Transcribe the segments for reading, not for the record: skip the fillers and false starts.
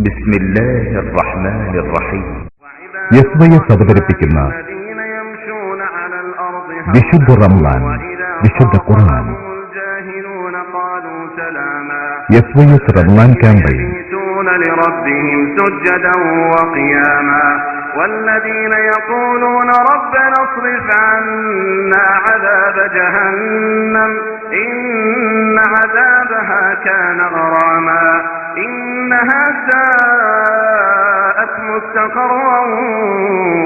ബിസ്മില്ലാഹിർ റഹ്മാനിർ റഹീം. SYS അവതരിപ്പിക്കുന്ന വിശുദ്ധ റമളാൻ, വിശുദ്ധ ഖുർആൻ. SYS Ramadan campaign. والذين يقولون ربنا اصرف عنا عذاب جهنم إن عذابها كان غراما إنها ساءت مستقرا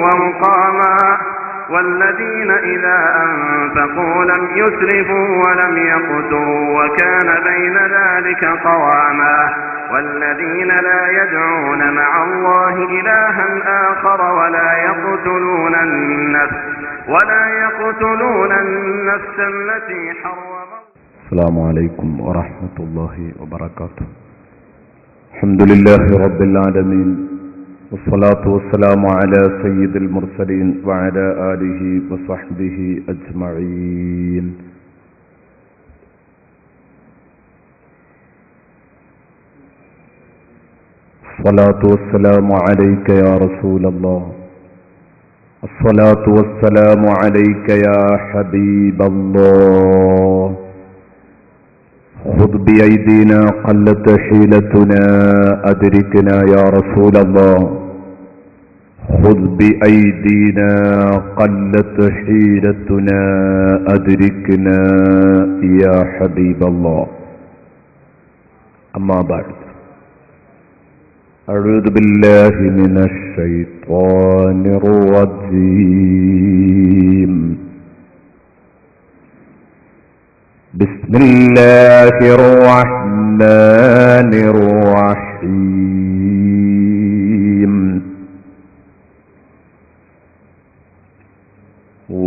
ومقاما والذين إذا أنفقوا لم يسرفوا ولم يقتروا وكان بين ذلك قواما والذين لا يدعون مع الله إلها آخر ولا يقتلون النفس التي حرم. السلام عليكم ورحمة الله وبركاته. الحمد لله رب العالمين والصلاة والسلام على سيد المرسلين وعلى آله وصحبه أجمعين. الصلاة والسلام عليك يا رسول الله، الصلاة والسلام عليك يا حبيب الله. خذ بأيدينا قلت حيلتنا أدركنا يا رسول الله، خذ بأيدينا قلت حيلتنا أدركنا يا حبيب الله. أما بعد، أعوذ بالله من الشيطان الرجيم. بسم الله الرحمن الرحيم.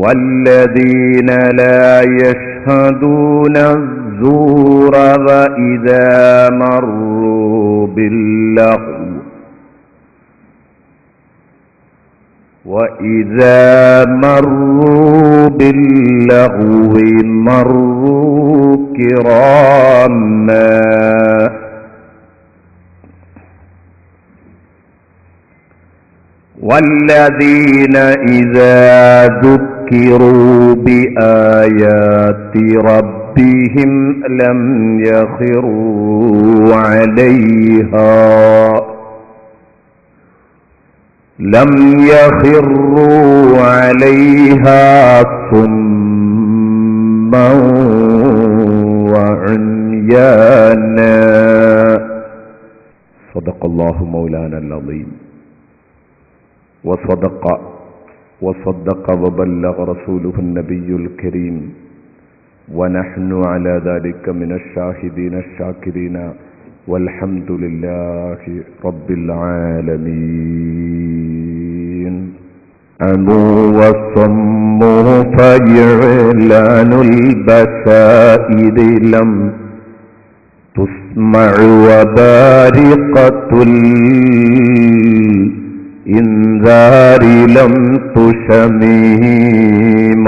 والذين لا يشهدون الزور وإذا مروا باللغو مروا كراما والذين إذا ذكروا بآيات ربهم لم يخروا عليها صما وعميانا. صدق الله مولانا العظيم وصدق وبلغ رسوله النبي الكريم ونحن على ذلك من الشاهدين الشاكرين والحمد لله رب العالمين. عموا وصموا فإعلان البشائر لم تسمع وبارقة الإنذار لم تشمه.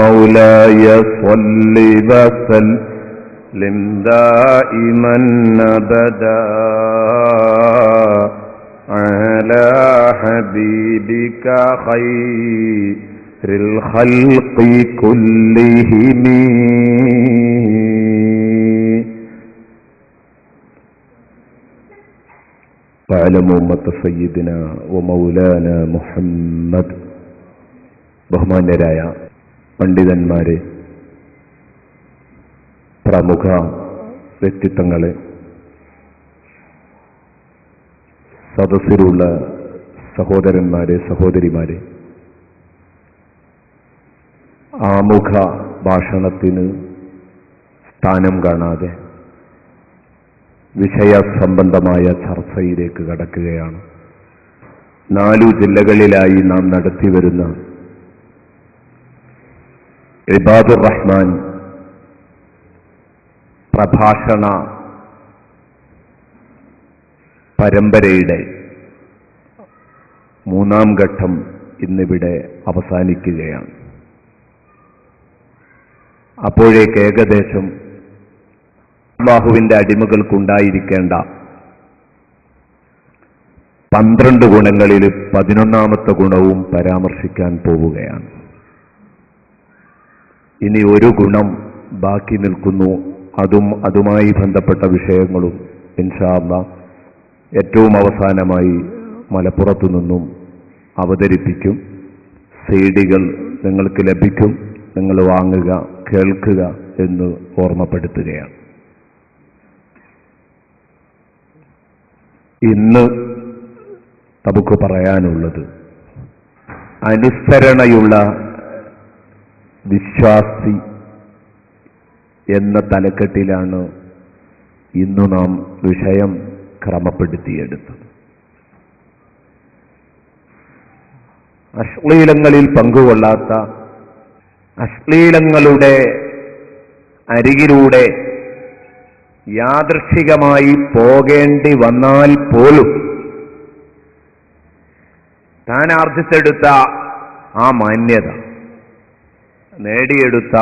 مولاي صل وسلم دائما أبدا على حبيبك خير الخلق كلهم. فاعلموا أمة سيدنا ومولانا محمد. ബഹുമാന്യരായ പണ്ഡിതന്മാരെ, പ്രമുഖ വ്യക്തിത്വങ്ങളെ, സദസ്സിലുള്ള സഹോദരന്മാരെ, സഹോദരിമാരെ, ആമുഖ ഭാഷണത്തിന് സ്ഥാനം കാണാതെ വിഷയസംബന്ധമായ ചർച്ചയിലേക്ക് കടക്കുകയാണ്. 4 ജില്ലകളിലായി നാം നടത്തിവരുന്ന ഇബാദുർ റഹ്മാൻ പ്രഭാഷണ പരമ്പരയുടെ 3-ാം ഘട്ടം ഇന്നിവിടെ അവസാനിക്കുകയാണ്. അപ്പോഴേക്ക് ഏകദേശം അല്ലാഹുവിന്റെ അടിമകൾക്കുണ്ടായിരിക്കേണ്ട 12 ഗുണങ്ങളിൽ 11ാമത്തെ ഗുണവും പരാമർശിക്കാൻ പോവുകയാണ്. ഇനി ഒരു ഗുണം ബാക്കി നിൽക്കുന്നു. അതുമായി ബന്ധപ്പെട്ട വിഷയങ്ങളും ഇൻഷാ അല്ലാഹ് ഏറ്റവും അവസാനമായി മലപ്പുറത്തു നിന്നും അവതരിപ്പിക്കും. സിഡികൾ നിങ്ങൾക്ക് ലഭിക്കും. നിങ്ങൾ വാങ്ങുക, കേൾക്കുക എന്ന് ഓർമ്മപ്പെടുത്തുകയാണ്. ഇന്ന് നമുക്ക് പറയാനുള്ളത് അനുസരണയുള്ള വിശ്വാസി എന്ന തലക്കെട്ടിലാണ് ഇന്നു നാം വിഷയം ക്രമപ്പെടുത്തിയെടുത്തത്. അശ്ലീലങ്ങളിൽ പങ്കുകൊള്ളാത്ത, അശ്ലീലങ്ങളുടെ അരികിലൂടെ യാദൃച്ഛികമായി പോകേണ്ടി വന്നാൽ പോലും താൻ ആർജിച്ചെടുത്ത ആ മാന്യത, നേടിയെടുത്ത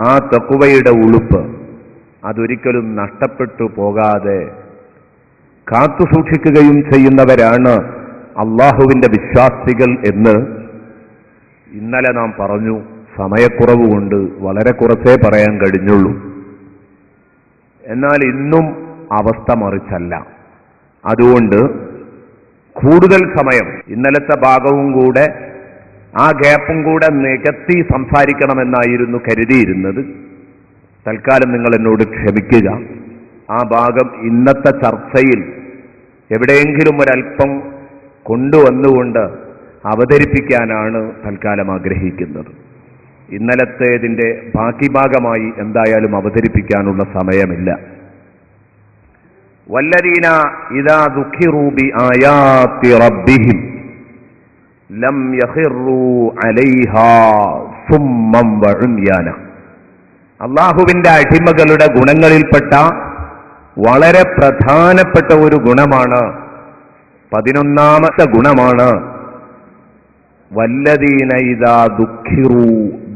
ആ തഖ്വയുടെ ഉളുപ്പ് അതൊരിക്കലും നഷ്ടപ്പെട്ടു പോകാതെ കാത്തുസൂക്ഷിക്കുകയും ചെയ്യുന്നവരാണ് അള്ളാഹുവിന്റെ വിശ്വാസികൾ എന്ന് ഇന്നലെ നാം പറഞ്ഞു. സമയക്കുറവ് കൊണ്ട് വളരെ കുറച്ചേ പറയാൻ കഴിഞ്ഞുള്ളൂ. എന്നാൽ ഇന്നും അവസ്ഥ മറിച്ചല്ല. അതുകൊണ്ട് കൂടുതൽ സമയം ഇന്നലത്തെ ഭാഗവും കൂടെ ആ ഗ്യാപ്പും കൂടെ നികത്തി സംസാരിക്കണമെന്നായിരുന്നു കരുതിയിരുന്നത്. തൽക്കാലം നിങ്ങൾ എന്നോട് ക്ഷമിക്കുക. ആ ഭാഗം ഇന്നത്തെ ചർച്ചയിൽ എവിടെയെങ്കിലും ഒരല്പം കൊണ്ടുവന്നുകൊണ്ട് അവതരിപ്പിക്കാനാണ് തൽക്കാലം ആഗ്രഹിക്കുന്നത്. ഇന്നലത്തേതിൻ്റെ ബാക്കി ഭാഗമായി എന്തായാലും അവതരിപ്പിക്കാനുള്ള സമയമില്ല. വല്ലദീന ഇദാ ദുഖിറൂ ബിആയാതി റബ്ബിഹിം ലം യഖിറൂ അലൈഹാ സുമ്മൻ വഉംയാന. അല്ലാഹുവിന്റെ അടിമകളുടെ ഗുണങ്ങളിൽപ്പെട്ട വളരെ പ്രധാനപ്പെട്ട ഒരു ഗുണമാണ്, 11ാമത്തെ ഗുണമാണ് വല്ലദീന ഇദാ ദുഖിറൂ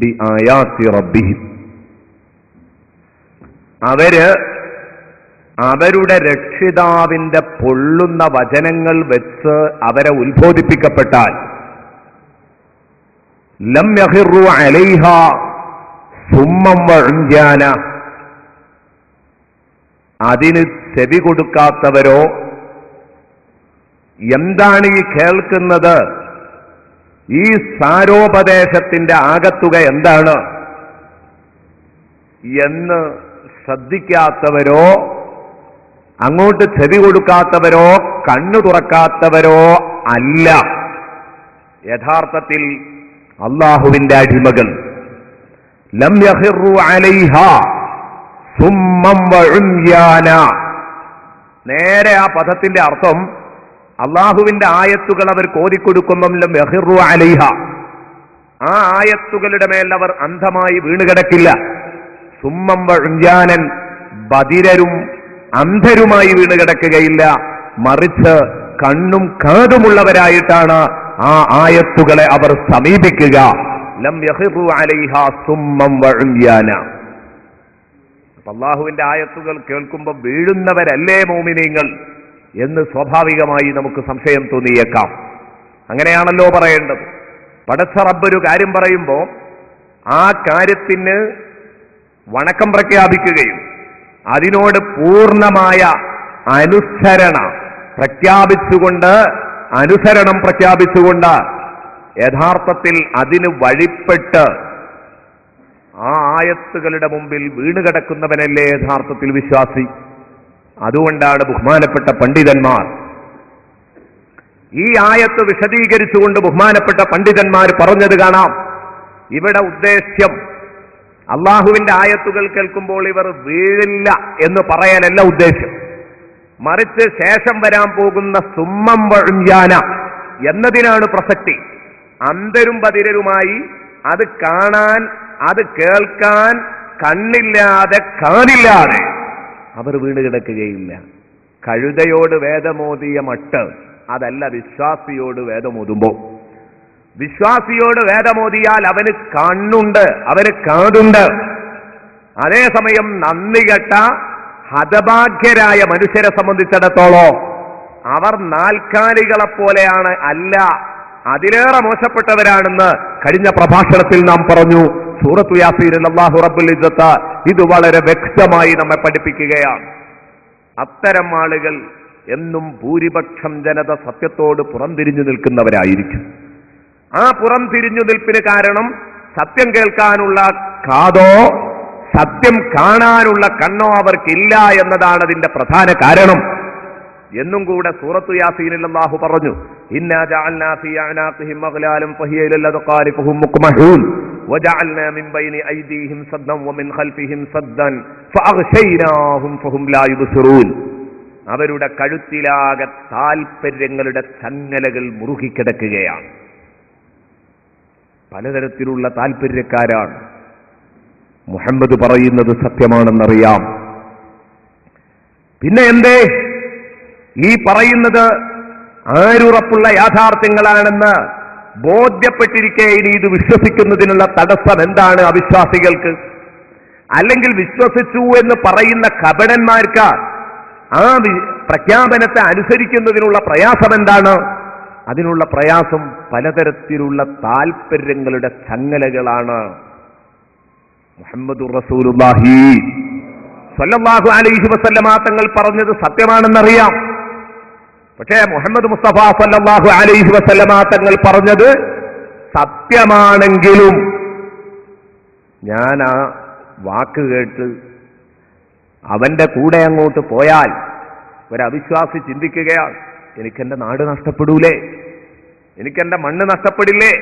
ബിആയാതി റബ്ബിഹിം. അവരുടെ രക്ഷിതാവിന്റെ പൊള്ളുന്ന വചനങ്ങൾ വെച്ച് അവരെ ഉത്ബോധിപ്പിക്കപ്പെട്ടാൽ ലം യഖിറൂ അലൈഹാ സുമ്മൻ വഉംയാന, അതിന് ചെവി കൊടുക്കാത്തവരോ, എന്താണ് ഈ കേൾക്കുന്നത്, ഈ സാരോപദേശത്തിന്റെ ആകത്തുക എന്താണ് എന്ന് ശ്രദ്ധിക്കാത്തവരോ, അങ്ങോട്ട് ചെവി കൊടുക്കാത്തവരോ, കണ്ണു തുറക്കാത്തവരോ അല്ല യഥാർത്ഥത്തിൽ അള്ളാഹുവിന്റെ അടിമകൾ. ലം യഖിറൂ അലൈഹാ സുമ്മൻ വഉംയാന. നേരെ ആ പദത്തിന്റെ അർത്ഥം അള്ളാഹുവിന്റെ ആയത്തുകൾ അവർ കോതിക്കൊടുക്കുമ്പം ലം യഖിറൂ അലൈഹ, ആ ആയത്തുകളുടെ മേൽ അവർ അന്ധമായി വീണുകിടക്കില്ല. സുമ്മൻ വഉംയാനൻ, ബധിരരും അന്ധരുമായി വീണുകിടക്കുകയില്ല. മറിച്ച് കണ്ണും കാതുമുള്ളവരായിട്ടാണ് ആ ആയത്തുകളെ അവർ സമീപിക്കുക. ലം യഖിറൂ അലൈഹ സുമ്മൻ വഉംയാന. അള്ളാഹുവിന്റെ ആയത്തുകൾ കേൾക്കുമ്പോൾ വീഴുന്നവരല്ലേ മോമിനീങ്ങൾ എന്ന് സ്വാഭാവികമായി നമുക്ക് സംശയം തോന്നിയേക്കാം. അങ്ങനെയാണല്ലോ പറയേണ്ടത്. പടച്ച റബ്ബൊരു കാര്യം പറയുമ്പോൾ ആ കാര്യത്തിന് വണക്കം പ്രഖ്യാപിക്കുകയും അതിനോട് പൂർണ്ണമായ അനുസരണം പ്രഖ്യാപിച്ചുകൊണ്ട് യഥാർത്ഥത്തിൽ അതിന് വഴിപ്പെട്ട് ആ ആയത്തുകളുടെ മുമ്പിൽ വീണുകിടക്കുന്നവനല്ലേ യഥാർത്ഥത്തിൽ വിശ്വാസി. അതുകൊണ്ടാണ് ബഹുമാനപ്പെട്ട പണ്ഡിതന്മാർ ഈ ആയത്ത് വിശദീകരിച്ചുകൊണ്ട് ബഹുമാനപ്പെട്ട പണ്ഡിതന്മാർ പറഞ്ഞത് കാണാം. ഇവിടെ ഉദ്ദേശ്യം അള്ളാഹുവിന്റെ ആയത്തുകൾ കേൾക്കുമ്പോൾ ഇവർ വീഴില്ല എന്ന് പറയാനല്ല ഉദ്ദേശ്യം, മറിച്ച് ശേഷം വരാൻ പോകുന്ന സുമ്മൻ വഉംയാന എന്നതിനാണ് പ്രസക്തി. അന്ധരും ബധിരരുമായി അത് കാണാൻ, അത് കേൾക്കാൻ കണ്ണില്ലാതെ കാതില്ലാതെ അവർ വീണുകിടക്കുകയില്ല. കഴുതയോട് വേദമോദിയ മട്ട് അതല്ല വിശ്വാസിയോട് വേദമോതുമ്പോൾ. വിശ്വാസിയോട് വേദമോദിയാൽ അവന് കണ്ണുണ്ട്, അവന് കാതുണ്ട്. അതേസമയം നന്ദി കെട്ട ഹതഭാഗ്യരായ മനുഷ്യരെ സംബന്ധിച്ചിടത്തോളം അവർ നാൽക്കാലികളെപ്പോലെയാണ്, അല്ല, അതിലേറെ മോശപ്പെട്ടവരാണെന്ന് കഴിഞ്ഞ പ്രഭാഷണത്തിൽ നാം പറഞ്ഞു. സൂറത്തു യാസീനിൽ അല്ലാഹു റബ്ബുൽ ഇസ്സത്ത് ഇത് വളരെ വ്യക്തമായി നമ്മെ പഠിപ്പിക്കുകയാണ്. അത്തരം ആളുകൾ എന്നും ഭൂരിപക്ഷം ജനത സത്യത്തോട് പുറംതിരിഞ്ഞു നിൽക്കുന്നവരായിരിക്കും. ആ പുറംതിരിഞ്ഞു നിൽപ്പിന് കാരണം സത്യം കേൾക്കാനുള്ള കാതോ സത്യം കാണാനുള്ള കണ്ണോ അവർക്കില്ല എന്നതാണ് അതിന്റെ പ്രധാന കാരണം എന്നും കൂടെ സൂറത്തു യാസീനിൽ അല്ലാഹു പറഞ്ഞു. ഇന്നാ ജഅൽനാ ഫീ അഅനാഖിഹിം അഗ്ലാലൻ ഫഹിയ ഇലൽ അദ്ഖാരി ഫഹും മുഖ്മഹൂൻ വജഅൽനാ മിൻ ബൈനി ഐദീഹിം സദ്ദൻ വമിൻ ഖൽഫിഹിം സദ്ദൻ ഫഅഗ്ശൈനാഹും ഫഹും ലാ യുബ്സിറൂൻ. അവരുടെ കഴുത്തിലാകെ താൽപര്യങ്ങളുടെ ചങ്ങലകൾ മുറുകിക്കിടക്കുകയാണ്. പലതരത്തിലുള്ള താൽപര്യക്കാരാണ്. മുഹമ്മദ് പറയുന്നത് സത്യമാണെന്നറിയാം. പിന്നെ എന്തേ ഈ പറയുന്നത് ആരുറപ്പുള്ള യാഥാർത്ഥ്യങ്ങളാണെന്ന് ബോധ്യപ്പെട്ടിരിക്കെ ഇനി ഇത് വിശ്വസിക്കുന്നതിനുള്ള തടസ്സം എന്താണ് അവിശ്വാസികൾക്ക്? അല്ലെങ്കിൽ വിശ്വസിച്ചു എന്ന് പറയുന്ന കപടന്മാർക്ക് ആ പ്രഖ്യാപനത്തെ അനുസരിക്കുന്നതിനുള്ള പ്രയാസം എന്താണ്? അതിനുള്ള പ്രയാസം പലതരത്തിലുള്ള താൽപര്യങ്ങളുടെ ചങ്ങലകളാണ്. മുഹമ്മദുർ റസൂലുള്ളാഹി സ്വല്ലല്ലാഹു അലൈഹി വസല്ലമ തങ്ങൾ പറഞ്ഞത് സത്യമാണെന്നറിയാം. പക്ഷേ മുഹമ്മദ് മുസ്തഫ സ്വല്ലല്ലാഹു അലൈഹി വസല്ലമ തങ്ങൾ പറഞ്ഞത് സത്യമാണെങ്കിലും ഞാൻ ആ വാക്ക് കേട്ട് അവന്റെ കൂടെ അങ്ങോട്ട് പോയാൽ ഒരവിശ്വാസി ചിന്തിക്കുകയാണ്, എനിക്കെന്റെ നാട് നഷ്ടപ്പെടൂലേ, എനിക്കെന്റെ മണ്ണ് നഷ്ടപ്പെടില്ലേ?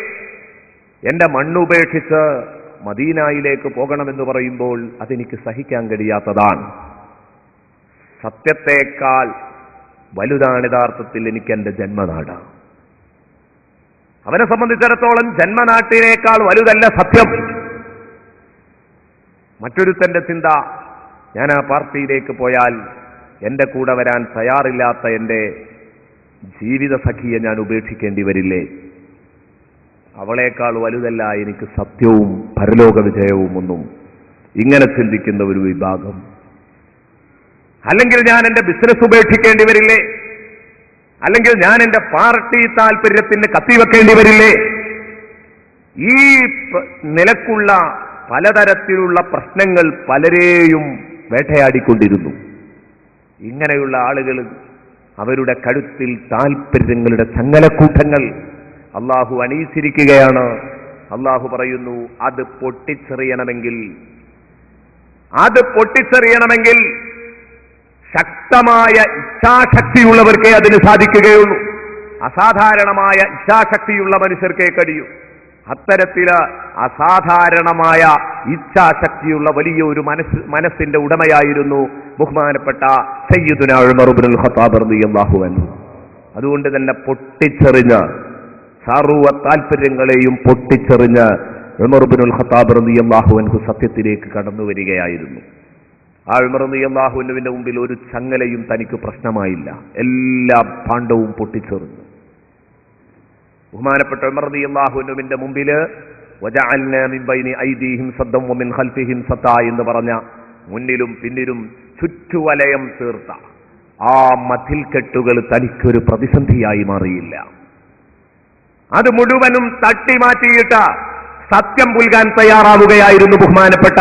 എന്റെ മണ്ണ് ഉപേക്ഷിച്ച് മദീനയിലേക്ക് പോകണമെന്ന് പറയുമ്പോൾ അതെനിക്ക് സഹിക്കാൻ കഴിയാത്തതാണ്. സത്യത്തേക്കാൾ വലുതാണ് യഥാർത്ഥത്തിൽ എനിക്ക് എന്റെ ജന്മനാട്. അവനെ സംബന്ധിച്ചിടത്തോളം ജന്മനാട്ടിനേക്കാൾ വലുതല്ല സത്യം. മറ്റൊരുത്തന്റെ ചിന്ത, ഞാൻ ആ പാർട്ടിയിലേക്ക് പോയാൽ എന്റെ കൂടെ വരാൻ തയ്യാറില്ലാത്ത എന്റെ ജീവിത സഖിയെ ഞാൻ ഉപേക്ഷിക്കേണ്ടി വരില്ലേ? അവളേക്കാൾ വലുതല്ല എനിക്ക് സത്യവും പരലോക വിജയവും ഒന്നും. ഇങ്ങനെ ചിന്തിക്കുന്ന ഒരു വിഭാഗം. അല്ലെങ്കിൽ ഞാൻ എന്റെ ബിസിനസ് ഉപേക്ഷിക്കേണ്ടി വരില്ലേ? അല്ലെങ്കിൽ ഞാൻ എന്റെ പാർട്ടി താല്പര്യത്തിന് കത്തിവെക്കേണ്ടി വരില്ലേ? ഈ നിലക്കുള്ള പലതരത്തിലുള്ള പ്രശ്നങ്ങൾ പലരെയും വേട്ടയാടിക്കൊണ്ടിരുന്നു. ഇങ്ങനെയുള്ള ആളുകൾ അവരുടെ കഴുത്തിൽ താൽപര്യങ്ങളുടെ ചങ്ങലക്കൂട്ടങ്ങൾ അള്ളാഹു അണിയിച്ചിരിക്കുകയാണ്. അള്ളാഹു പറയുന്നു, അത് പൊട്ടിച്ചെറിയണമെങ്കിൽ ശക്തമായ ഇച്ഛാശക്തിയുള്ളവർക്കേ അതിന് സാധിക്കുകയുള്ളൂ. അസാധാരണമായ ഇച്ഛാശക്തിയുള്ള മനുഷ്യർക്കേ കഴിയൂ. അത്തരത്തില് അസാധാരണമായ ഇച്ഛാശക്തിയുള്ള വലിയൊരു മനസ്സിന്റെ ഉടമയായിരുന്നു ബഹുമാനപ്പെട്ട സയ്യിദുനാ ഉമർ ഇബ്നുൽ ഖത്താബ് റളിയല്ലാഹു അൻഹു. അതുകൊണ്ട് തന്നെ പൊട്ടിച്ചെറിഞ്ഞ് സർവ്വ താൽപര്യങ്ങളെയും പൊട്ടിച്ചെറിഞ്ഞ് ഉമർ ഇബ്നുൽ ഖത്താബ് റളിയല്ലാഹു അൻഹു സത്യത്തിലേക്ക് കടന്നു വരികയായിരുന്നു. ആ ഉമർ റളിയല്ലാഹു അൻഹുവിന്റെ മുമ്പിൽ ഒരു ചങ്ങലയും തനിക്ക് പ്രശ്നമായില്ല. എല്ലാ ഭാണ്ഡവും പൊട്ടിച്ചെറിഞ്ഞു. ബഹുമാനപ്പെട്ട ഉമർ റളിയല്ലാഹു അൻഹുവിന്റെ മുമ്പിൽ വജഅൽനാ മിൻ ബൈനി ഐദീഹിം സദ്ദൻ വമിൻ ഖൽഫിഹിം സത്താ എന്ന് പറഞ്ഞ മുന്നിലും പിന്നിലും ചുറ്റുവലയം തീർത്ത ആ മതിൽക്കെട്ടുകൾ തനിക്കൊരു പ്രതിസന്ധിയായി മാറിയില്ല. അത് മുഴുവനും തട്ടിമാറ്റിയിട്ട് സത്യം പുൽകാൻ തയ്യാറാവുകയായിരുന്നു ബഹുമാനപ്പെട്ട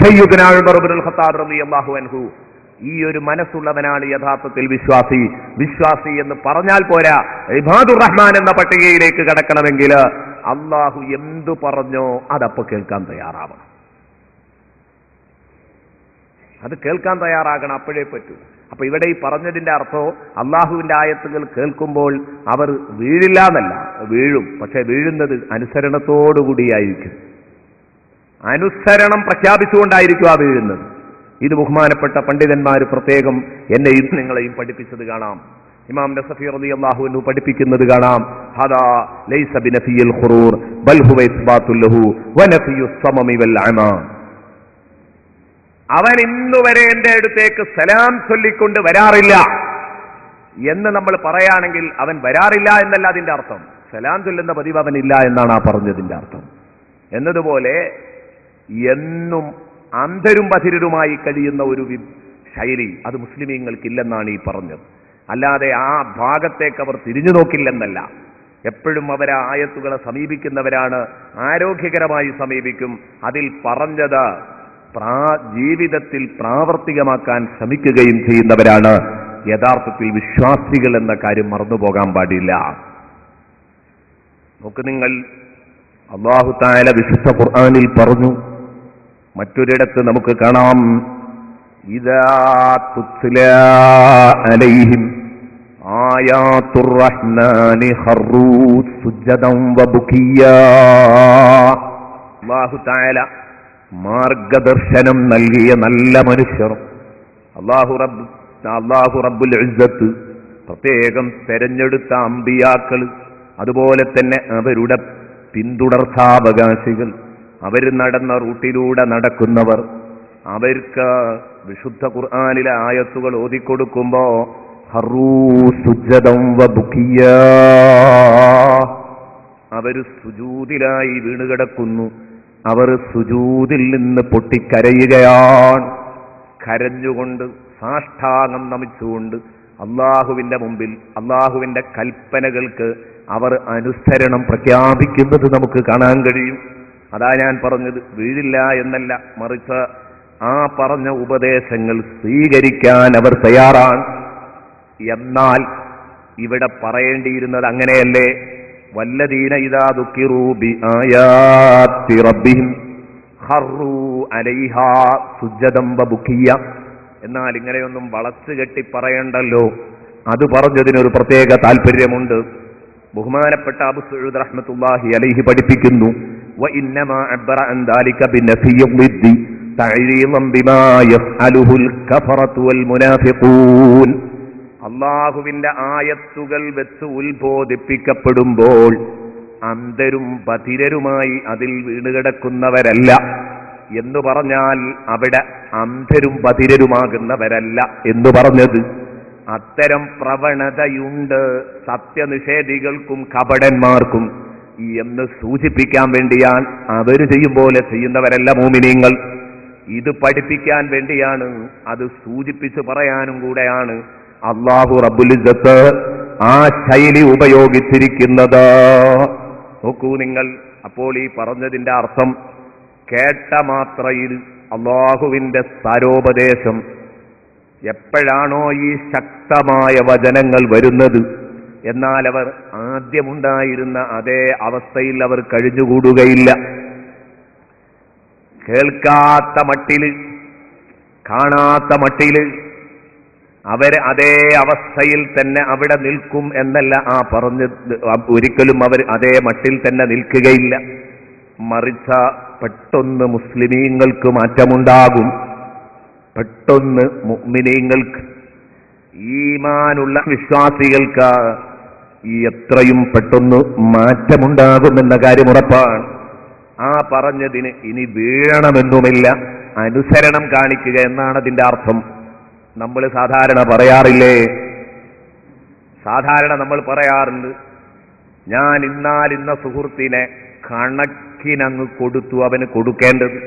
സയ്യിദുനാ ഉമർ ഇബ്നുൽ ഖത്താബ് റളിയല്ലാഹു അൻഹു. ഈ ഒരു മനസ്സുള്ളവനാണ് യഥാർത്ഥത്തിൽ വിശ്വാസി. വിശ്വാസി എന്ന് പറഞ്ഞാൽ പോരാ, ഇബാദുർ റഹ്മാൻ എന്ന പട്ടികയിലേക്ക് കടക്കണമെങ്കിൽ അള്ളാഹു എന്തു പറഞ്ഞോ അതപ്പോ കേൾക്കാൻ തയ്യാറാവണം. അത് കേൾക്കാൻ തയ്യാറാകണം, അപ്പോഴേ പറ്റൂ. അപ്പൊ ഇവിടെ ഈ പറഞ്ഞതിന്റെ അർത്ഥം അള്ളാഹുവിന്റെ ആയത്തുകൾ കേൾക്കുമ്പോൾ അവർ വീഴില്ല എന്നല്ല, വീഴും. പക്ഷെ വീഴുന്നത് അനുസരണത്തോടുകൂടിയായിരിക്കും. അനുസരണം പ്രഖ്യാപിച്ചുകൊണ്ടായിരിക്കും ആ വീഴുന്നത്. ഇത് ബഹുമാനപ്പെട്ട പണ്ഡിതന്മാർ പ്രത്യേകം എന്നെയും നിങ്ങളെയും പഠിപ്പിച്ചത് കാണാം. ഇമാം നസഫി റളിയല്ലാഹു അൻഹു പഠിപ്പിക്കുന്നത് കാണാം. ഹദാ ലൈസ ബിനഫിയിൽ ഖുറൂർ ബൽ ഹുവ ഇസ്ബാതുൽ ലഹു വനഫിയുസ് സമമി വൽ അമാ. അവൻ ഇന്നുവരെ എന്റെ അടുത്തേക്ക് സലാം ചൊല്ലിക്കൊണ്ട് വരാറില്ല എന്ന് നമ്മൾ പറയുകയാണെങ്കിൽ അവൻ വരാറില്ല എന്നല്ല അതിന്റെ അർത്ഥം. സലാം ചൊല്ലുന്ന പതിവ് അവനില്ല എന്നാണ് ആ പറഞ്ഞതിന്റെ അർത്ഥം. എന്നതുപോലെ എന്നും അന്ധരും ബധിരരുമായി കഴിയുന്ന ഒരു ശൈലി അത് മുസ്ലിമീങ്ങൾക്കില്ലെന്നാണ് ഈ പറഞ്ഞത്. അല്ലാതെ ആ ഭാഗത്തേക്ക് അവർ തിരിഞ്ഞു നോക്കില്ലെന്നല്ല. എപ്പോഴും അവർ ആ ആയത്തുകളെ സമീപിക്കുന്നവരാണ്, ആരോഗ്യകരമായി സമീപിക്കും. അതിൽ പറഞ്ഞത് ജീവിതത്തിൽ പ്രാവർത്തികമാക്കാൻ ശ്രമിക്കുകയും ചെയ്യുന്നവരാണ് യഥാർത്ഥത്തിൽ വിശ്വാസികൾ എന്ന കാര്യം മറന്നുപോകാൻ പാടില്ല. നോക്ക് നിങ്ങൾ, അല്ലാഹു തആല വിശുദ്ധ ഖുർആനിൽ പറഞ്ഞു, മറ്റൊരിടത്ത് നമുക്ക് കാണാം, ഇദാ തുത്ലാ അലൈഹിം ആയാത്തുർ റഹ്മാനി ഖറൂ സുജ്ജദൻ വബുകിയാ. അല്ലാഹു തആല മാർഗദർശനം നൽകിയ നല്ല മനുഷ്യർ, അല്ലാഹു റബ്ബുൽ ഇസ്സത്ത് പ്രത്യേകം തെരഞ്ഞെടുത്ത അമ്പിയാക്കൾ, അതുപോലെ തന്നെ അവരുടെ പിന്തുടർച്ചാവകാശികൾ, അവർ നടന്ന റൂട്ടിലൂടെ നടക്കുന്നവർ, അവർക്ക് വിശുദ്ധ ഖുർആനിലെ ആയത്തുകൾ ഓതിക്കൊടുക്കുമ്പോ ഹറൂ സുജ്ജദൻ വബുകിയാ, അവർ സുജൂദിലായി വീണുകിടക്കുന്നു. അവർ സുജൂദിൽ നിന്ന് പൊട്ടിക്കരയുകയാണ്. കരഞ്ഞുകൊണ്ട് സാഷ്ടാംഗം നമിച്ചുകൊണ്ട് അള്ളാഹുവിന്റെ മുമ്പിൽ അള്ളാഹുവിന്റെ കൽപ്പനകൾക്ക് അവർ അനുസരണം പ്രഖ്യാപിക്കുന്നത് നമുക്ക് കാണാൻ കഴിയും. അതാ ഞാൻ പറഞ്ഞത്, വീഴില്ല എന്നല്ല, മറിച്ച് ആ പറഞ്ഞ ഉപദേശങ്ങൾ സ്വീകരിക്കാൻ അവർ തയ്യാറാണ്. എന്നാൽ ഇവിടെ പറയേണ്ടിയിരുന്നത് അങ്ങനെയല്ലേ, വല്ലദീന ഇദാ ദുക്കിറൂ ബിആയാതി റബ്ബിഹിം ഖറൂ അലൈഹാ സുജ്ജദൻ വബുകിയ. എന്നാൽ ഇങ്ങനെയൊന്നും വളച്ചു കെട്ടി പറയണ്ടല്ലോ. അത് പറഞ്ഞതിനൊരു പ്രത്യേക താല്പര്യമുണ്ട്. ബഹുമാനപ്പെട്ട അബൂ സഈദ് റഹ്മത്തുള്ളാഹി അലൈഹി പഠിപ്പിക്കുന്നു, വഇന്നമാ അബ്റ അൻ ദാലിക ബിനഫിയ്യി ളിദ്ദി തഅരീളം ബിമാ യഫ്അലുഹുൽ കഫറതു വൽ മുനാഫിഖൂൻ. അള്ളാഹുവിന്റെ ആയത്തുകൾ വെച്ച് ഉത്ബോധിപ്പിക്കപ്പെടുമ്പോൾ അന്ധരും ബധിരരുമായി അതിൽ വീണുകിടക്കുന്നവരല്ല എന്ന് പറഞ്ഞാൽ അവിടെ അന്ധരും ബധിരരുമാകുന്നവരല്ല എന്ന് പറഞ്ഞത്. അത്തരം പ്രവണതയുണ്ട് സത്യനിഷേധികൾക്കും കപടന്മാർക്കും എന്ന് സൂചിപ്പിക്കാൻ വേണ്ടിയാണ്. അവർ ചെയ്യും പോലെ ചെയ്യുന്നവരല്ല മോമിനീങ്ങൾ. ഇത് പഠിപ്പിക്കാൻ വേണ്ടിയാണ്, അത് സൂചിപ്പിച്ച് പറയാനും കൂടെയാണ് അല്ലാഹു റബ്ബുൽ ഇസ്സത്ത് ആ ശൈലി ഉപയോഗിച്ചിരിക്കുന്നത്. നോക്കൂ നിങ്ങൾ, അപ്പോൾ ഈ പറഞ്ഞതിന്റെ അർത്ഥം കേട്ട മാത്രയിൽ അല്ലാഹുവിന്റെ സാരോപദേശം എപ്പോഴാണോ ഈ ശക്തമായ വചനങ്ങൾ വരുന്നത്, എന്നാൽ അവർ ആദ്യമുണ്ടായിരുന്ന അതേ അവസ്ഥയിൽ അവർ കഴിഞ്ഞുകൂടുകയില്ല. കേൾക്കാത്ത മട്ടില്, കാണാത്ത മട്ടില് അവർ അതേ അവസ്ഥയിൽ തന്നെ അവിടെ നിൽക്കും എന്നല്ല ആ പറഞ്ഞത്. ഒരിക്കലും അവർ അതേ മട്ടിൽ തന്നെ നിൽക്കുകയില്ല. മറിച്ച് പെട്ടെന്ന് മുസ്ലിമീങ്ങൾക്ക് മാറ്റമുണ്ടാകും. പെട്ടെന്ന് മുഅ്മിനീങ്ങൾക്ക്, ഈമാനുള്ള വിശ്വാസികൾക്ക് എത്രയും പെട്ടെന്ന് മാറ്റമുണ്ടാകുമെന്ന കാര്യം ഉറപ്പാണ്. ആ പറഞ്ഞതിന് ഇനി വീഴണമെന്നുമില്ല, അനുസരണം കാണിക്കുക എന്നാണ് അതിന്റെ അർത്ഥം. നമ്മൾ സാധാരണ പറയാറില്ലേ, സാധാരണ നമ്മൾ പറയാറുണ്ട്, ഞാൻ ഇന്ന സുഹൃത്തിനെ കണക്കിനങ്ങ് കൊടുത്തു, അവന് കൊടുക്കേണ്ടത്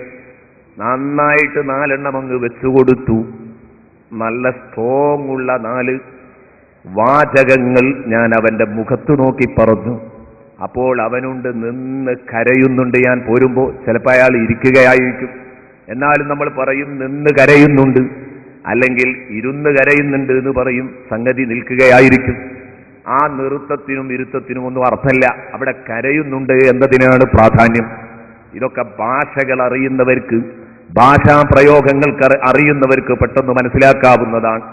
നന്നായിട്ട് 4 എണ്ണം അങ്ങ് വെച്ചുകൊടുത്തു. നല്ല സ്ട്രോങ് ഉള്ള 4 വാചകങ്ങൾ ഞാൻ അവന്റെ മുഖത്ത് നോക്കി പറഞ്ഞു. അപ്പോൾ അവനുണ്ട് നിന്ന് കരയുന്നുണ്ട്. ഞാൻ പോരുമ്പോൾ ചിലപ്പോൾ അയാൾ ഇരിക്കുകയായിരിക്കും, എന്നാലും നമ്മൾ പറയും നിന്ന് കരയുന്നുണ്ട്, അല്ലെങ്കിൽ ഇരുന്ന് കരയുന്നുണ്ട് എന്ന് പറയും, സംഗതി നിൽക്കുകയായിരിക്കും. ആ നൃത്തത്തിനും ഇരുത്തത്തിനും ഒന്നും അർത്ഥമില്ല, അവിടെ കരയുന്നുണ്ട് എന്നതിനാണ് പ്രാധാന്യം. ഇതൊക്കെ ഭാഷകൾ അറിയുന്നവർക്ക്, ഭാഷാപ്രയോഗങ്ങൾക്ക് അറിയുന്നവർക്ക് പെട്ടെന്ന് മനസ്സിലാക്കാവുന്നതാണ്.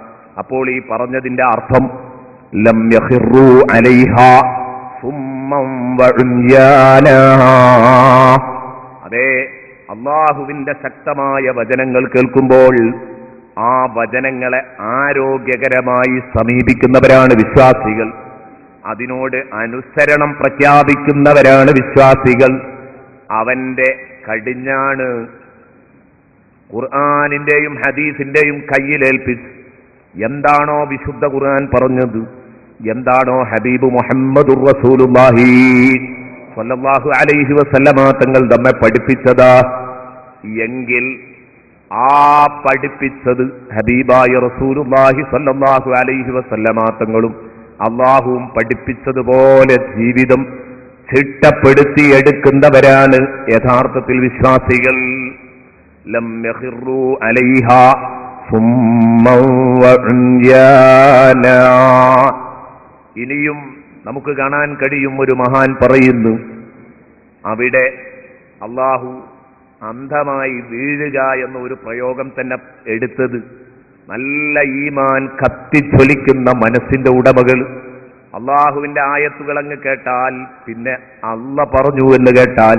അപ്പോൾ ഈ പറഞ്ഞതിന്റെ അർത്ഥം ലം യഖിറൂ അലൈഹാ സുമ്മൻ വഉൻയാനാ. അതേ, അല്ലാഹുവിന്റെ ശക്തമായ വചനങ്ങൾ കേൾക്കുമ്പോൾ ആ വചനങ്ങളെ ആരോഗ്യകരമായി സമീപിക്കുന്നവരാണ് വിശ്വാസികൾ. അതിനോട് അനുസരണം പ്രഖ്യാപിക്കുന്നവരാണ് വിശ്വാസികൾ. അവന്റെ കടിഞ്ഞാണ് ഖുർആനിന്റെയും ഹദീസിന്റെയും കയ്യിലേൽപ്പിച്ച് എന്താണോ വിശുദ്ധ ഖുർആൻ പറഞ്ഞത്, എന്താണോ ഹബീബ് മുഹമ്മദുർ റസൂലുള്ളാഹി സ്വല്ലല്ലാഹു അലൈഹി വസല്ലമ തങ്ങൾ നമ്മെ പഠിപ്പിച്ചത് എങ്കിൽ ആ പഠിപ്പിച്ചത് ഹബീബായ റസൂലുള്ളാഹി സ്വല്ലല്ലാഹു അലൈഹി വസല്ലമ തങ്ങളും അല്ലാഹുവും പഠിപ്പിച്ചതുപോലെ ജീവിതം ചിട്ടപ്പെടുത്തിയെടുക്കുന്നവരാണ് യഥാർത്ഥത്തിൽ വിശ്വാസികൾ. ലം യഖിറു അലൈഹാ സുമ്മൻ വഉൻയാനാ. ഇനിയും നമുക്ക് കാണാൻ കഴിയും, ഒരു മഹാൻ പറയുന്നു, അവിടെ അല്ലാഹു അന്ധമായി വീഴുക എന്ന ഒരു പ്രയോഗം തന്നെ എടുത്തത് നല്ല ഈമാൻ കത്തിജ്വലിക്കുന്ന മനസ്സിന്റെ ഉടമകൾ അള്ളാഹുവിന്റെ ആയത്തുകൾ അങ്ങ് കേട്ടാൽ, പിന്നെ അള്ള പറഞ്ഞു എന്ന് കേട്ടാൽ,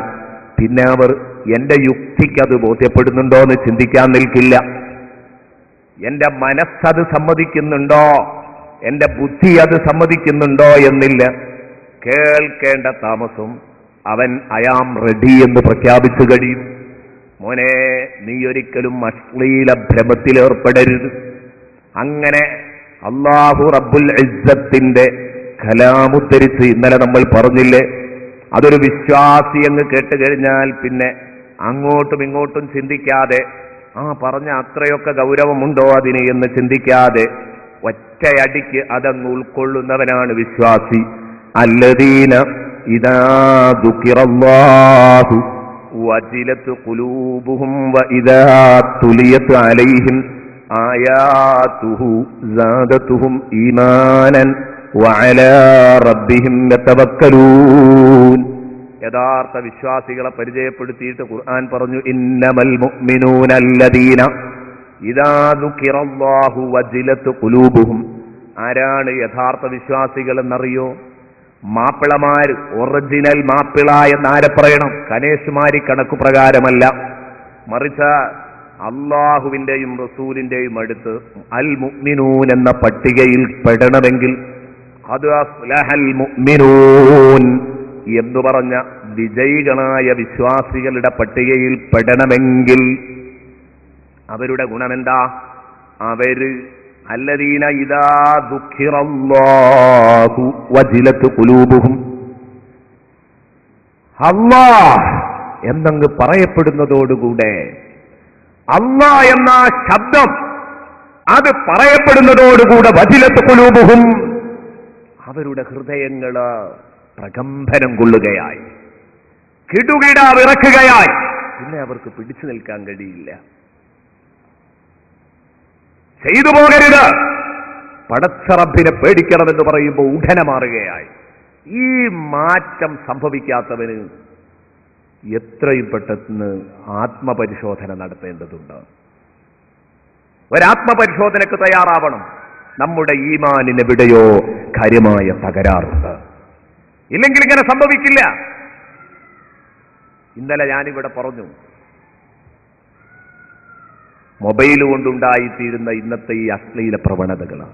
പിന്നെ അവർ എന്റെ യുക്തിക്കത് ബോധ്യപ്പെടുന്നുണ്ടോ എന്ന് ചിന്തിക്കാൻ നിൽക്കില്ല. എന്റെ മനസ്സത് സമ്മതിക്കുന്നുണ്ടോ, എന്റെ ബുദ്ധി അത് സമ്മതിക്കുന്നുണ്ടോ എന്നില്ല. കേൾക്കേണ്ട താമസം അവൻ അയാം റെഡി എന്ന് പ്രഖ്യാപിച്ചു കഴിയും. മോനെ, നീ ഒരിക്കലും അശ്ലീല ഭ്രമത്തിലേർപ്പെടരുത്. അങ്ങനെ അല്ലാഹു റബ്ബുൽ ഇസ്സത്തിന്റെ കലാമുദ്ധരിച്ച് ഇന്നലെ നമ്മൾ പറഞ്ഞില്ലേ, അതൊരു വിശ്വാസി അങ്ങ് കേട്ട് കഴിഞ്ഞാൽ പിന്നെ അങ്ങോട്ടും ഇങ്ങോട്ടും ചിന്തിക്കാതെ, പറഞ്ഞ അത്രയൊക്കെ ഗൗരവമുണ്ടോ അതിന് എന്ന് ചിന്തിക്കാതെ ഒറ്റയടിക്ക് അതങ്ങ് ഉൾക്കൊള്ളുന്നവനാണ് വിശ്വാസി. അല്ലദീന ഇദാ ദുകിറല്ലാഹു വജിലത് ഖുലൂബുഹും വഇദാ തുലിയത് അലൈഹിം ആയാതുഹു സാദതുഹും ഈമാനൻ വഅലാ റബ്ബിഹിം യതവക്കലൂൻ. യഥാർത്ഥ വിശ്വാസികളെ പരിചയപ്പെടുത്തിയിട്ട് ഖുർആൻ പറഞ്ഞു, ഇന്നമൽ മുഅ്മിനൂന അല്ലദീന ഇദാ ദുകിറല്ലാഹു വജിലത് ഖുലൂബുഹും. ആരാണ് യഥാർത്ഥ വിശ്വാസികൾ എന്നറിയോ? മാപ്പിളമാർ, ഒറിജിനൽ മാപ്പിള എന്നാരെ പറയണം? കനേഷുമാരി കണക്കു പ്രകാരമല്ല, മറിച്ച് അള്ളാഹുവിന്റെയും റസൂലിന്റെയും അടുത്ത് അൽ മുഅ്മിനൂൻ എന്ന പട്ടികയിൽ പെടണമെങ്കിൽ, അത് അസ്ലഹൽ മുഅ്മിനൂൻ എന്ന് പറഞ്ഞ വിജയികളായ വിശ്വാസികളുടെ പട്ടികയിൽ പെടണമെങ്കിൽ അവരുടെ ഗുണമെന്താ? അവര് അല്ലദീന ഇദാ ദുഖിറല്ലാഹു വജിലത് ഖുലൂബുഹും. അല്ലാഹ് എന്നങ്ങ് പറയപ്പെടുന്നതോടുകൂടെ, അല്ലാഹ് എന്ന ശബ്ദം അത് പറയപ്പെടുന്നതോടുകൂടെ വജിലത് ഖുലൂബുഹും, അവരുടെ ഹൃദയങ്ങള് പ്രകമ്പനം കൊള്ളുകയായി, കിടുകിട വിറക്കുകയായി. പിന്നെ അവർക്ക് പിടിച്ചു നിൽക്കാൻ കഴിയില്ല. ചെയ്തു പോകരുത്, പടച്ച റബ്ബിനെ പേടിക്കണമെന്ന് പറയുമ്പോൾ ഉടനെ മാറുകയായി. ഈ മാറ്റം സംഭവിക്കാത്തവന് എത്രയും പെട്ടെന്ന് ആത്മപരിശോധന നടത്തേണ്ടതുണ്ട്. ഒരാത്മപരിശോധനയ്ക്ക് തയ്യാറാവണം. നമ്മുടെ ഈമാനിന് എവിടെയോ കാര്യമായ തകരാറുണ്ട്. ഇല്ലെങ്കിൽ ഇങ്ങനെ സംഭവിക്കില്ല. ഇന്നലെ ഞാനിവിടെ പറഞ്ഞു, മൊബൈൽ കൊണ്ടുണ്ടായിത്തീരുന്ന ഇന്നത്തെ ഈ അശ്ലീല പ്രവണതകള്,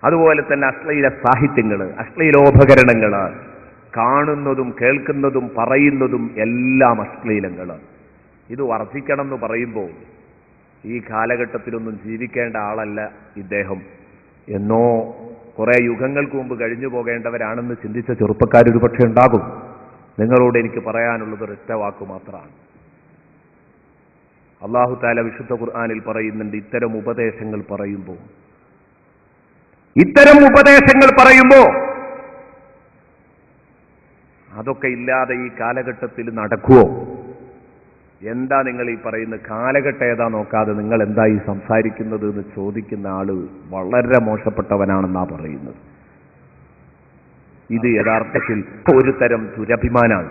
അതുപോലെ തന്നെ അശ്ലീല സാഹിത്യങ്ങള്, അശ്ലീലോപകരണങ്ങള്, കാണുന്നതും കേൾക്കുന്നതും പറയുന്നതും എല്ലാം അശ്ലീലങ്ങള്. ഇത് വർദ്ധിക്കണം എന്ന് പറയുമ്പോൾ ഈ കാലഘട്ടത്തിലൊന്നും ജീവിക്കേണ്ട ആളല്ല ഇദ്ദേഹം, എന്നോ കുറെ യുഗങ്ങൾക്ക് മുമ്പ് കഴിഞ്ഞു പോകേണ്ടവരാണെന്ന് ചിന്തിച്ച ചെറുപ്പക്കാരൊരു പക്ഷേ ഉണ്ടാകും. നിങ്ങളോട് എനിക്ക് പറയാനുള്ളത് ഒരൊറ്റ വാക്ക് മാത്രമാണ്. അല്ലാഹു തആല വിശുദ്ധ ഖുർആനിൽ പറയുന്നുണ്ട്, ഇത്തരം ഉപദേശങ്ങൾ പറയുമ്പോൾ അതൊക്കെ ഇല്ലാതെ ഈ കാലഘട്ടത്തിൽ നടക്കുവോ? എന്താ നിങ്ങൾ ഈ പറയുന്നത്? കാലഘട്ടം ഏതാ നോക്കാതെ നിങ്ങൾ എന്താ ഈ സംസാരിക്കുന്നത് എന്ന് ചോദിക്കുന്ന ആള് വളരെ മോശപ്പെട്ടവനാണെന്നാ പറയുന്നത്. ഇത് യഥാർത്ഥത്തിൽ ഒരു തരം ദുരഭിമാനാണ്.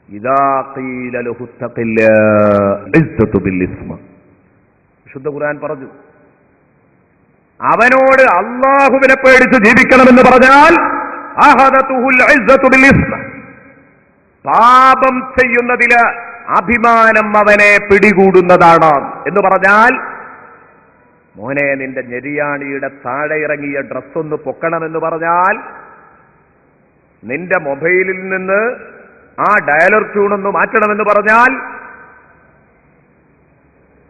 ഇദാ ഖീല ലഹു തഖില്ലാഹ് ഇസ്സതു ബിൽ ഇസ്മ. വിശുദ്ധ ഖുർആൻ പറഞ്ഞു, അവനോട് അല്ലാഹുവിനെ പേടിച്ച് ജീവിക്കണമെന്ന് പറഞ്ഞാൽ അഹദതുഹുൽ ഇസ്സതു ബിൽ ഇസ്മ, പാപം ചെയ്യുന്നതില് അഭിമാനം അവനെ പിടികൂടുന്നതാണ് എന്ന് പറഞ്ഞാൽ, മോനെ നിന്റെ ഞെരിയാണിയുടെ താഴെ ഇറങ്ങിയ ഡ്രസ്സൊന്ന് പൊക്കണമെന്ന് പറഞ്ഞാൽ, നിന്റെ മൊബൈലിൽ നിന്ന് ആ ഡയലർ ട്യൂണൊന്ന് മാറ്റണമെന്ന് പറഞ്ഞാൽ,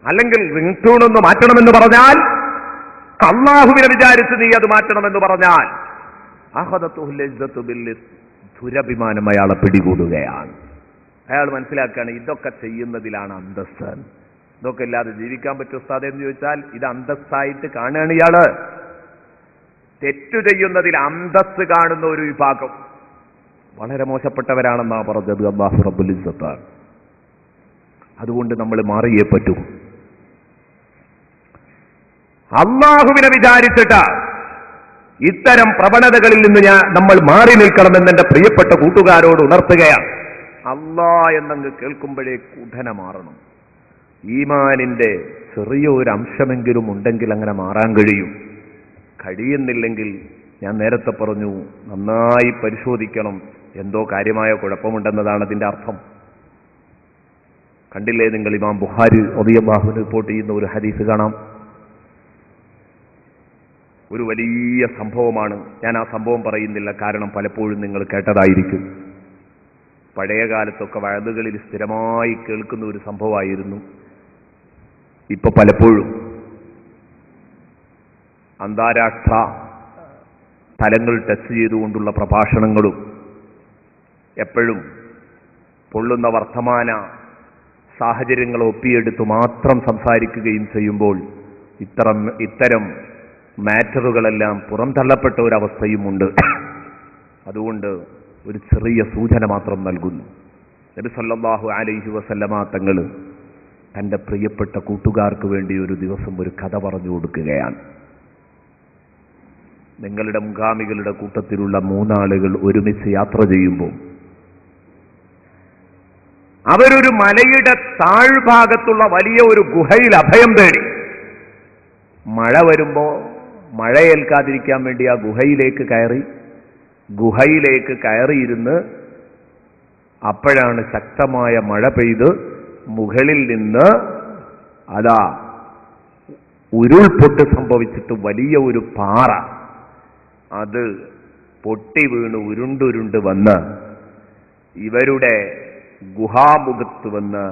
അല്ലെങ്കിൽ റിംഗ് ട്യൂണൊന്ന് മാറ്റണമെന്ന് പറഞ്ഞാൽ, അല്ലാഹുവിനെ വിചാരിച്ച് നീ അത് മാറ്റണമെന്ന് പറഞ്ഞാൽ, അഹദതുഹുൽ ഇസ്സതു ബിൽ ഇസ്മ, ദുരഭിമാനം അയാളെ പിടികൂടുകയാണ്. അയാൾ മനസ്സിലാക്കുകയാണ് ഇതൊക്കെ ചെയ്യുന്നതിലാണ് അന്തസ്സ്. ഇതൊക്കെ ഇല്ലാതെ ജീവിക്കാൻ പറ്റും ഉസ്താദേ എന്ന് ചോദിച്ചാൽ ഇത് അന്തസ്സായിട്ട് കാണുകയാണ് ഇയാള്. തെറ്റു ചെയ്യുന്നതിൽ അന്തസ്സ് കാണുന്ന ഒരു വിഭാഗം വളരെ മോശപ്പെട്ടവരാണെന്നാ പറഞ്ഞത് അല്ലാഹു റബ്ബുൽ ഇസ്സത്താണ്. അതുകൊണ്ട് നമ്മൾ മാറിയേ പറ്റൂ. അള്ളാഹുവിനെ വിചാരിച്ചിട്ട് ഇത്തരം പ്രവണതകളിൽ നിന്ന് നമ്മൾ മാറി നിൽക്കണമെന്ന് എന്റെ പ്രിയപ്പെട്ട കൂട്ടുകാരോട് ഉണർത്തുകയാണ്. അള്ളാ എന്നങ്ങ് കേൾക്കുമ്പോഴേ ഉടനെ മാറണം. ഈമാനിന്റെ ചെറിയൊരു അംശമെങ്കിലും ഉണ്ടെങ്കിൽ അങ്ങനെ മാറാൻ കഴിയും. കഴിയുന്നില്ലെങ്കിൽ ഞാൻ നേരത്തെ പറഞ്ഞു നന്നായി പരിശോധിക്കണം, എന്തോ കാര്യമായ കുഴപ്പമുണ്ടെന്നതാണ് അതിന്റെ അർത്ഥം. കണ്ടില്ലേ നിങ്ങൾ, ഇമാം ബുഖാരി റളിയല്ലാഹു അൻഹു റിപ്പോർട്ട് ചെയ്യുന്ന ഒരു ഹദീസ് കാണാം. ഒരു വലിയ സംഭവമാണ്. ഞാൻ ആ സംഭവം പറയുന്നില്ല, കാരണം പലപ്പോഴും നിങ്ങൾ കേട്ടതായിരിക്കും. പഴയ കാലത്തൊക്കെ വഴുതുകളിൽ സ്ഥിരമായി കേൾക്കുന്ന ഒരു സംഭവമായിരുന്നു. ഇപ്പൊ പലപ്പോഴും അന്താരാഷ്ട്ര തലങ്ങൾ ടച്ച് ചെയ്തുകൊണ്ടുള്ള പ്രഭാഷണങ്ങളും എപ്പോഴും പൊള്ളുന്ന വർത്തമാന സാഹചര്യങ്ങൾ ഒപ്പിയെടുത്ത് മാത്രം സംസാരിക്കുകയും ചെയ്യുമ്പോൾ ഇത്തരം മാറ്ററുകളെല്ലാം പുറംതള്ളപ്പെട്ട ഒരവസ്ഥയുമുണ്ട്. അതുകൊണ്ട് ഒരു ചെറിയ സൂചന മാത്രം നൽകുന്നു. നബി സല്ലല്ലാഹു അലൈഹി വസല്ലമ തങ്ങൾ തന്റെ പ്രിയപ്പെട്ട കൂട്ടുകാർക്ക് വേണ്ടി ഒരു ദിവസം ഒരു കഥ പറഞ്ഞു കൊടുക്കുകയാണ്. നിങ്ങളുടെ മുൻഗാമികളുടെ കൂട്ടത്തിലുള്ള 3 ആളുകൾ ഒരുമിച്ച് യാത്ര ചെയ്യുമ്പോൾ അവരൊരു മലയുടെ താഴ്ഭാഗത്തുള്ള വലിയ ഒരു ഗുഹയിൽ അഭയം തേടി. മഴ വരുമ്പോ മഴയേൽക്കാതിരിക്കാൻ വേണ്ടി ആ ഗുഹയിലേക്ക് കയറിയിരുന്ന് അപ്പോഴാണ് ശക്തമായ മഴ പെയ്ത് മുകളിൽ നിന്ന് അതാ ഉരുൾപൊട്ട് സംഭവിച്ചിട്ട് വലിയ ഒരു പാറ അത് പൊട്ടി വീണ് ഉരുണ്ടുരുണ്ട് വന്ന് ഇവരുടെ ഗുഹാമുഖത്ത് വന്ന്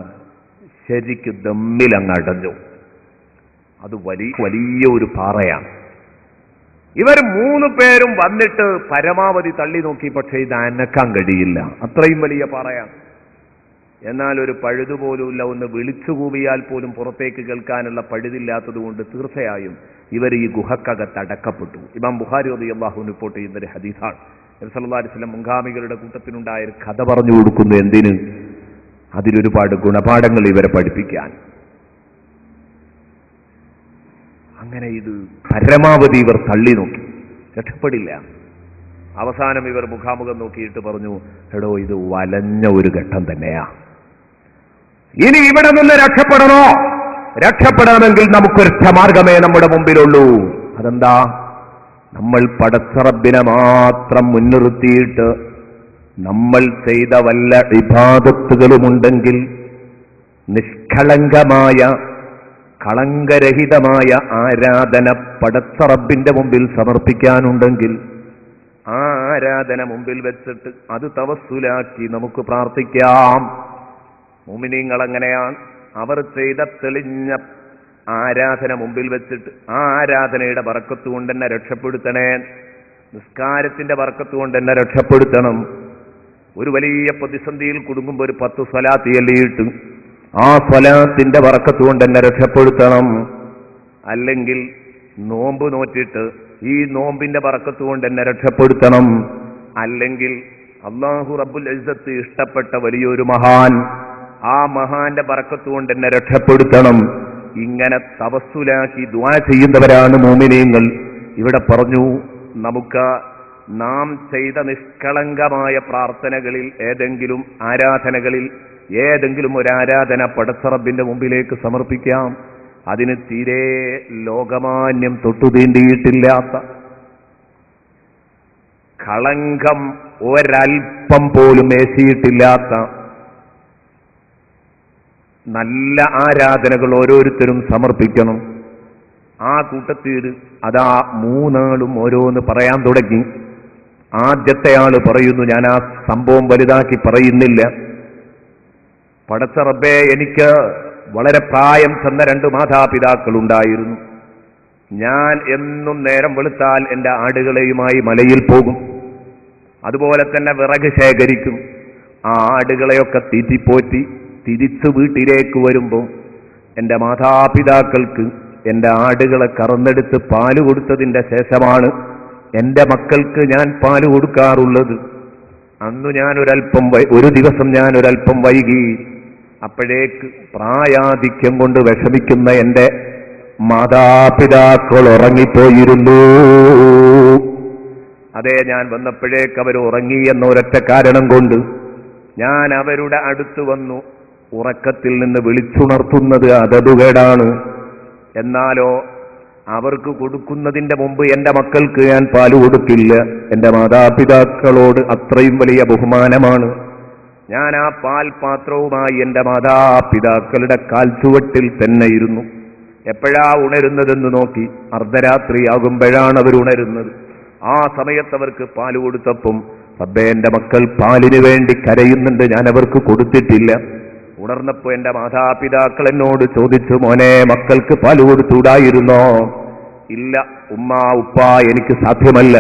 ശരിക്ക് ദമ്മിലങ്ങടഞ്ഞു. അത് വലിയ ഒരു പാറയാണ്. ഇവർ 3 പേരും വന്നിട്ട് പരമാവധി തള്ളി നോക്കി, പക്ഷേ ഇത് അനക്കാൻ കഴിയില്ല, അത്രയും വലിയ പാറയാണ്. എന്നാൽ ഒരു പഴുതുപോലുമില്ല, ഒന്ന് വിളിച്ചു കൂവിയാൽ പോലും പുറത്തേക്ക് കേൾക്കാനുള്ള പഴുതില്ലാത്തത് കൊണ്ട് തീർച്ചയായും ഇവർ ഈ ഗുഹക്കകത്ത് അടക്കപ്പെട്ടു. ഇമാം ബുഖാരി റളിയല്ലാഹു അൻഹു റിപ്പോർട്ട് ചെയ്യുന്ന ഒരു ഹദീസാണ്. നബി സല്ലല്ലാഹു അലൈഹി വസല്ലം മുൻഗാമികളുടെ കൂട്ടത്തിനുണ്ടായ ഒരു കഥ പറഞ്ഞു കൊടുക്കുന്നു. എന്തിന്? അതിലൊരുപാട് ഗുണപാഠങ്ങൾ ഇവരെ പഠിപ്പിക്കാൻ. അങ്ങനെ ഇത് പരമാവധി ഇവർ തള്ളി നോക്കി, രക്ഷപ്പെടില്ല. അവസാനം ഇവർ മുഖാമുഖം നോക്കിയിട്ട് പറഞ്ഞു, എടോ ഇത് വലഞ്ഞ ഒരു ഘട്ടം തന്നെയാ, ഇനി ഇവിടെ നിന്ന് രക്ഷപ്പെടണമെങ്കിൽ നമുക്കൊരൊറ്റ മാർഗമേ നമ്മുടെ മുമ്പിലുള്ളൂ. അതെന്താ? നമ്മൾ പടച്ച റബ്ബിനെ മാത്രം മുൻനിർത്തിയിട്ട് നമ്മൾ ചെയ്ത വല്ല ഇബാദത്തുകളുമുണ്ടെങ്കിൽ നിഷ്കളങ്കമായ കളങ്കരഹിതമായ ആരാധന പടച്ച റബ്ബിന്റെ മുമ്പിൽ സമർപ്പിക്കാനുണ്ടെങ്കിൽ ആ ആരാധന മുമ്പിൽ വെച്ചിട്ട് അത് തവസ്സുലാക്കി നമുക്ക് പ്രാർത്ഥിക്കാം. മുഅ്മിനീങ്ങൾ അങ്ങനെയാണ്. അവർ ചെയ്ത തെളിഞ്ഞ ആരാധന മുമ്പിൽ വെച്ചിട്ട് ആ ആരാധനയുടെ ബറക്കത്ത് കൊണ്ട് എന്നെ രക്ഷപ്പെടുത്തണേ, നിസ്കാരത്തിന്റെ ബറക്കത്ത് കൊണ്ട് എന്നെ രക്ഷപ്പെടുത്തണം. ഒരു വലിയ പ്രതിസന്ധിയിൽ കുടുങ്ങുമ്പോൾ ഒരു 10 സ്വലാത്ത് ചൊല്ലിയിട്ട് ആ സ്വലാത്തിന്റെ ബറക്കത്ത് കൊണ്ട് എന്നെ രക്ഷപ്പെടുത്തണം. അല്ലെങ്കിൽ നോമ്പ് നോറ്റിട്ട് ഈ നോമ്പിന്റെ ബറക്കത്ത് കൊണ്ട് എന്നെ രക്ഷപ്പെടുത്തണം. അല്ലെങ്കിൽ അല്ലാഹു റബ്ബുൽ ഇസ്സത്ത് ഇഷ്ടപ്പെട്ട വലിയൊരു മഹാൻ, ആ മഹാന്റെ ബറക്കത്ത് കൊണ്ട് എന്നെ രക്ഷപ്പെടുത്തണം. ഇങ്ങനെ തവസ്സുലാക്കി ദുആ ചെയ്യുന്നവരാണ് മുഅ്മിനീങ്ങൾ. ഇവിടെ പറഞ്ഞു, നമുക്ക് നാം ചെയ്ത നിഷ്കളങ്കമായ പ്രാർത്ഥനകളിൽ ഏതെങ്കിലും ഒരു ആരാധന പടച്ച റബ്ബിന്റെ മുമ്പിലേക്ക് സമർപ്പിക്കാം. അതിന് തീരെ ലോകമാന്യം തൊട്ടുതീണ്ടിയിട്ടില്ലാത്ത, കളങ്കം ഒരൽപ്പം പോലും ഏശിയിട്ടില്ലാത്ത നല്ല ആരാധനകൾ ഓരോരുത്തരും സമർപ്പിക്കണം. ആ കൂട്ടത്തിൽ അതാ 3 ആളും ഓരോന്ന് പറയാൻ തുടങ്ങി. ആദ്യത്തെ ആള് പറയുന്നു, ഞാൻ ആ സംഭവം വലുതാക്കി പറയുന്നില്ല, പടച്ച റബ്ബേ, എനിക്ക് വളരെ പ്രായം ചെന്ന 2 മാതാപിതാക്കളുണ്ടായിരുന്നു. ഞാൻ എന്നും നേരം വെളുത്താൽ എൻ്റെ ആടുകളെയുമായി മലയിൽ പോകും. അതുപോലെ തന്നെ വിറക് ശേഖരിക്കും. ആ ആടുകളെയൊക്കെ തീറ്റിപ്പോറ്റി തിരിച്ചു വീട്ടിലേക്ക് വരുമ്പോൾ എൻ്റെ മാതാപിതാക്കൾക്ക് എൻ്റെ ആടുകളെ കറന്നെടുത്ത് പാല് കൊടുത്തതിൻ്റെ ശേഷമാണ് എൻ്റെ മക്കൾക്ക് ഞാൻ പാല് കൊടുക്കാറുള്ളത്. അന്ന് ഒരു ദിവസം ഞാൻ ഒരല്പം വൈകി. അപ്പോഴേക്ക് പ്രായാധിക്യം കൊണ്ട് വിഷമിക്കുന്ന എൻ്റെ മാതാപിതാക്കൾ ഉറങ്ങിപ്പോയിരുന്നു. അതേ, ഞാൻ വന്നപ്പോഴേക്ക് അവർ ഉറങ്ങി എന്ന ഒരൊറ്റ കാരണം കൊണ്ട് ഞാൻ അവരുടെ അടുത്ത് വന്നു. ഉറക്കത്തിൽ നിന്ന് വിളിച്ചുണർത്തുന്നത് അതതുകേടാണ്. എന്നാലോ അവർക്ക് കൊടുക്കുന്നതിന്റെ മുമ്പ് എൻ്റെ മക്കൾക്ക് ഞാൻ പാല് കൊടുക്കില്ല. എൻ്റെ മാതാപിതാക്കളോട് അത്രയും വലിയ ബഹുമാനമാണ്. ഞാൻ ആ പാൽ പാത്രവുമായി എൻ്റെ മാതാപിതാക്കളുടെ കാൽച്ചുവട്ടിൽ തന്നെ ഇരുന്നു. എപ്പോഴാ ഉണരുന്നതെന്ന് നോക്കി. അർദ്ധരാത്രിയാകുമ്പോഴാണ് അവർ ഉണരുന്നത്. ആ സമയത്ത് അവർക്ക് പാല് കൊടുത്തപ്പം റബ്ബേ, എൻ്റെ മക്കൾ പാലിന് വേണ്ടി കരയുന്നുണ്ട്, ഞാൻ അവർക്ക് കൊടുത്തിട്ടില്ല. ഉണർന്നപ്പോ എൻ്റെ മാതാപിതാക്കൾ എന്നോട് ചോദിച്ചു, മോനെ, മക്കൾക്ക് പാല് കൊടുത്തുകൂടായിരുന്നോ? ഇല്ല ഉമ്മ, ഉപ്പ, എനിക്ക് സാധ്യമല്ല.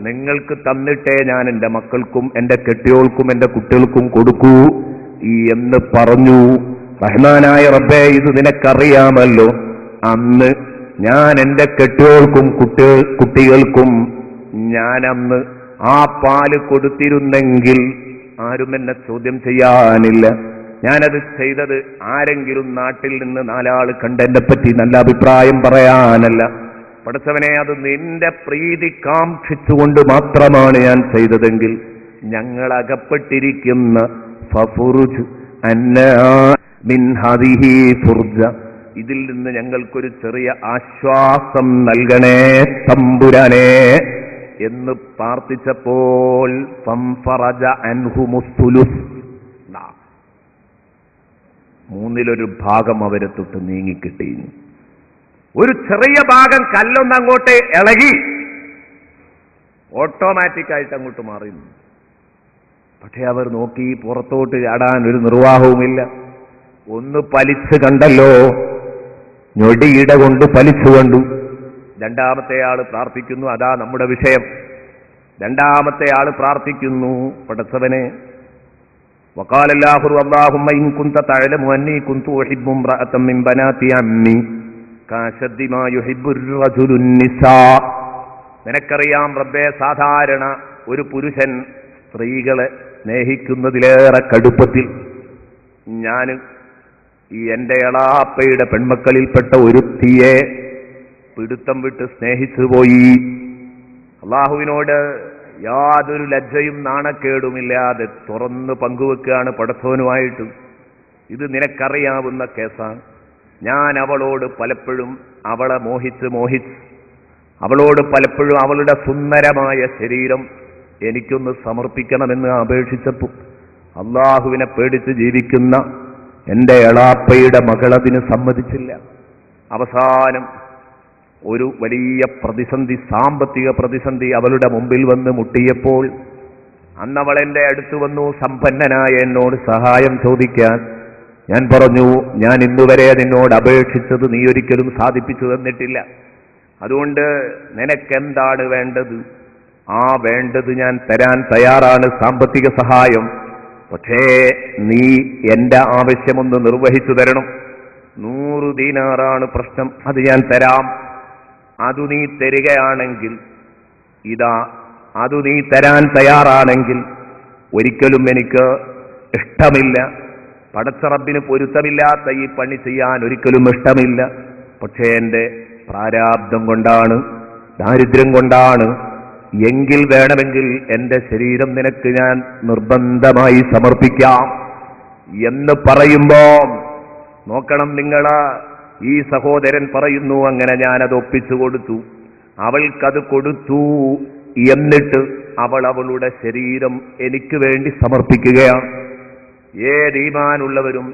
നിങ്ങൾക്ക് തന്നിട്ടേ ഞാൻ എൻ്റെ മക്കൾക്കും എൻ്റെ കെട്ടിയോൾക്കും എൻ്റെ കുട്ടികൾക്കും കൊടുക്കൂ എന്ന് പറഞ്ഞു. റഹ്മാനായ റബ്ബേ, ഇത് നിനക്കറിയാമല്ലോ. അന്ന് ഞാൻ എൻ്റെ കെട്ടിയോൾക്കും കുട്ടികൾക്കും ഞാനന്ന് ആ പാല് കൊടുത്തിരുന്നെങ്കിൽ ആരും എന്നെ ചോദ്യം ചെയ്യാനില്ല. ഞാനത് ചെയ്തത് ആരെങ്കിലും നാട്ടിൽ നിന്ന് നാലാള് കണ്ട് എന്നെ പറ്റി നല്ല അഭിപ്രായം പറയാനല്ല. പടച്ചവനെ, അത് നിന്റെ പ്രീതി കാക്ഷിച്ചുകൊണ്ട് മാത്രമാണ് ഞാൻ ചെയ്തതെങ്കിൽ ഞങ്ങൾ അകപ്പെട്ടിരിക്കുന്ന ഫഫുറുജ് അന്നാ മിൻ ഹദിഹി ഫുർജ, ഇതിൽ നിന്ന് ഞങ്ങൾക്കൊരു ചെറിയ ആശ്വാസം നൽകണേ തമ്പുരാനെ എന്ന് പ്രാർത്ഥിച്ചപ്പോൾ ഫംഫറജ അൻഹുമുസ്സുലുസ്, മൂന്നിലൊരു ഭാഗം അവരെ തൊട്ട് നീങ്ങിക്കിട്ടി. ഒരു ചെറിയ ഭാഗം കല്ലൊന്നങ്ങോട്ട് ഇളകി ഓട്ടോമാറ്റിക്കായിട്ട് അങ്ങോട്ട് മാറി. പക്ഷെ അവർ നോക്കി, പുറത്തോട്ട് ചാടാൻ ഒരു നിർവാഹവുമില്ല. ഒന്ന് പലിച്ച് കണ്ടല്ലോ, ഞൊടിയിട കൊണ്ട് പലിച്ചു കണ്ടു. രണ്ടാമത്തെ ആള് പ്രാർത്ഥിക്കുന്നു, അതാ നമ്മുടെ വിഷയം. രണ്ടാമത്തെ ആള് പ്രാർത്ഥിക്കുന്നു, പടച്ചവനെ, وقال الله اللهم إن كنت تعلم أني كنت أحب امرأة من بنات عمي كأشد ما يحب الرجل النساء. നിനക്കറിയാം റബ്ബേ, സാധാരണ ഒരു പുരുഷൻ സ്ത്രീകളെ സ്നേഹിക്കുന്നതിലേറെ കടുപ്പത്തിൽ ഞാൻ ഈ എൻ്റെ എളാപ്പയുടെ പെൺമക്കളിൽപ്പെട്ട ഒരുത്തിയെ പിടുത്തം വിട്ട് സ്നേഹിച്ചു പോയി. അള്ളാഹുവിനോട് യാതൊരു ലജ്ജയും നാണക്കേടുമില്ലാതെ തുറന്ന് പങ്കുവെക്കുകയാണ് പടച്ചവനുമായിട്ട്. ഇത് നിനക്കറിയാവുന്ന കേസാണ്. ഞാൻ അവളോട് പലപ്പോഴും അവളെ മോഹിച്ച് അവളോട് പലപ്പോഴും അവളുടെ സുന്ദരമായ ശരീരം എനിക്കൊന്ന് സമർപ്പിക്കണമെന്ന് അപേക്ഷിച്ചപ്പോൾ അള്ളാഹുവിനെ പേടിച്ച് ജീവിക്കുന്ന എൻ്റെ എളാപ്പയുടെ മകളതിന് സമ്മതിച്ചില്ല. അവസാനം ഒരു വലിയ പ്രതിസന്ധി, സാമ്പത്തിക പ്രതിസന്ധി അവളുടെ മുമ്പിൽ വന്ന് മുട്ടിയപ്പോൾ അന്നവൾ എൻ്റെ അടുത്ത് വന്നു, സമ്പന്നനായ എന്നോട് സഹായം ചോദിക്കാൻ. ഞാൻ പറഞ്ഞു, ഞാൻ ഇന്നുവരെ നിന്നോട് അപേക്ഷിച്ചത് നീ ഒരിക്കലും സാധിപ്പിച്ചു തന്നിട്ടില്ല. അതുകൊണ്ട് നിനക്കെന്താണ് വേണ്ടത്? ആ വേണ്ടത് ഞാൻ തരാൻ തയ്യാറാണ്, സാമ്പത്തിക സഹായം. പക്ഷേ നീ എൻ്റെ ആവശ്യമൊന്ന് നിർവഹിച്ചു തരണം. 100 ദീനാറാണ് പ്രശ്നം, അത് ഞാൻ തരാം. അതു നീ തരികയാണെങ്കിൽ, അതു നീ തരാൻ തയ്യാറാണെങ്കിൽ ഒരിക്കലും എനിക്ക് ഇഷ്ടമില്ല. പടച്ച റബ്ബിന് പൊരുത്തമില്ലാത്ത ഈ പണി ചെയ്യാൻ ഒരിക്കലും ഇഷ്ടമില്ല. പക്ഷേ എൻ്റെ പ്രാരാബ്ദം കൊണ്ടാണ്, ദാരിദ്ര്യം കൊണ്ടാണ്. എങ്കിൽ വേണമെങ്കിൽ എൻ്റെ ശരീരം നിനക്ക് ഞാൻ നിർബന്ധമായി സമർപ്പിക്കാം എന്ന് പറയുമ്പോ നോക്കണം നിങ്ങൾ, ഈ സഹോദരൻ പറയുന്നു, അങ്ങനെ ഞാനത് ഒപ്പിച്ചു കൊടുത്തു, അവൾക്കത് കൊടുത്തു. എന്നിട്ട് അവൾ അവളുടെ ശരീരം എനിക്ക് വേണ്ടി സമർപ്പിക്കുകയാണ്. ഏത് ഈമാനുള്ളവരും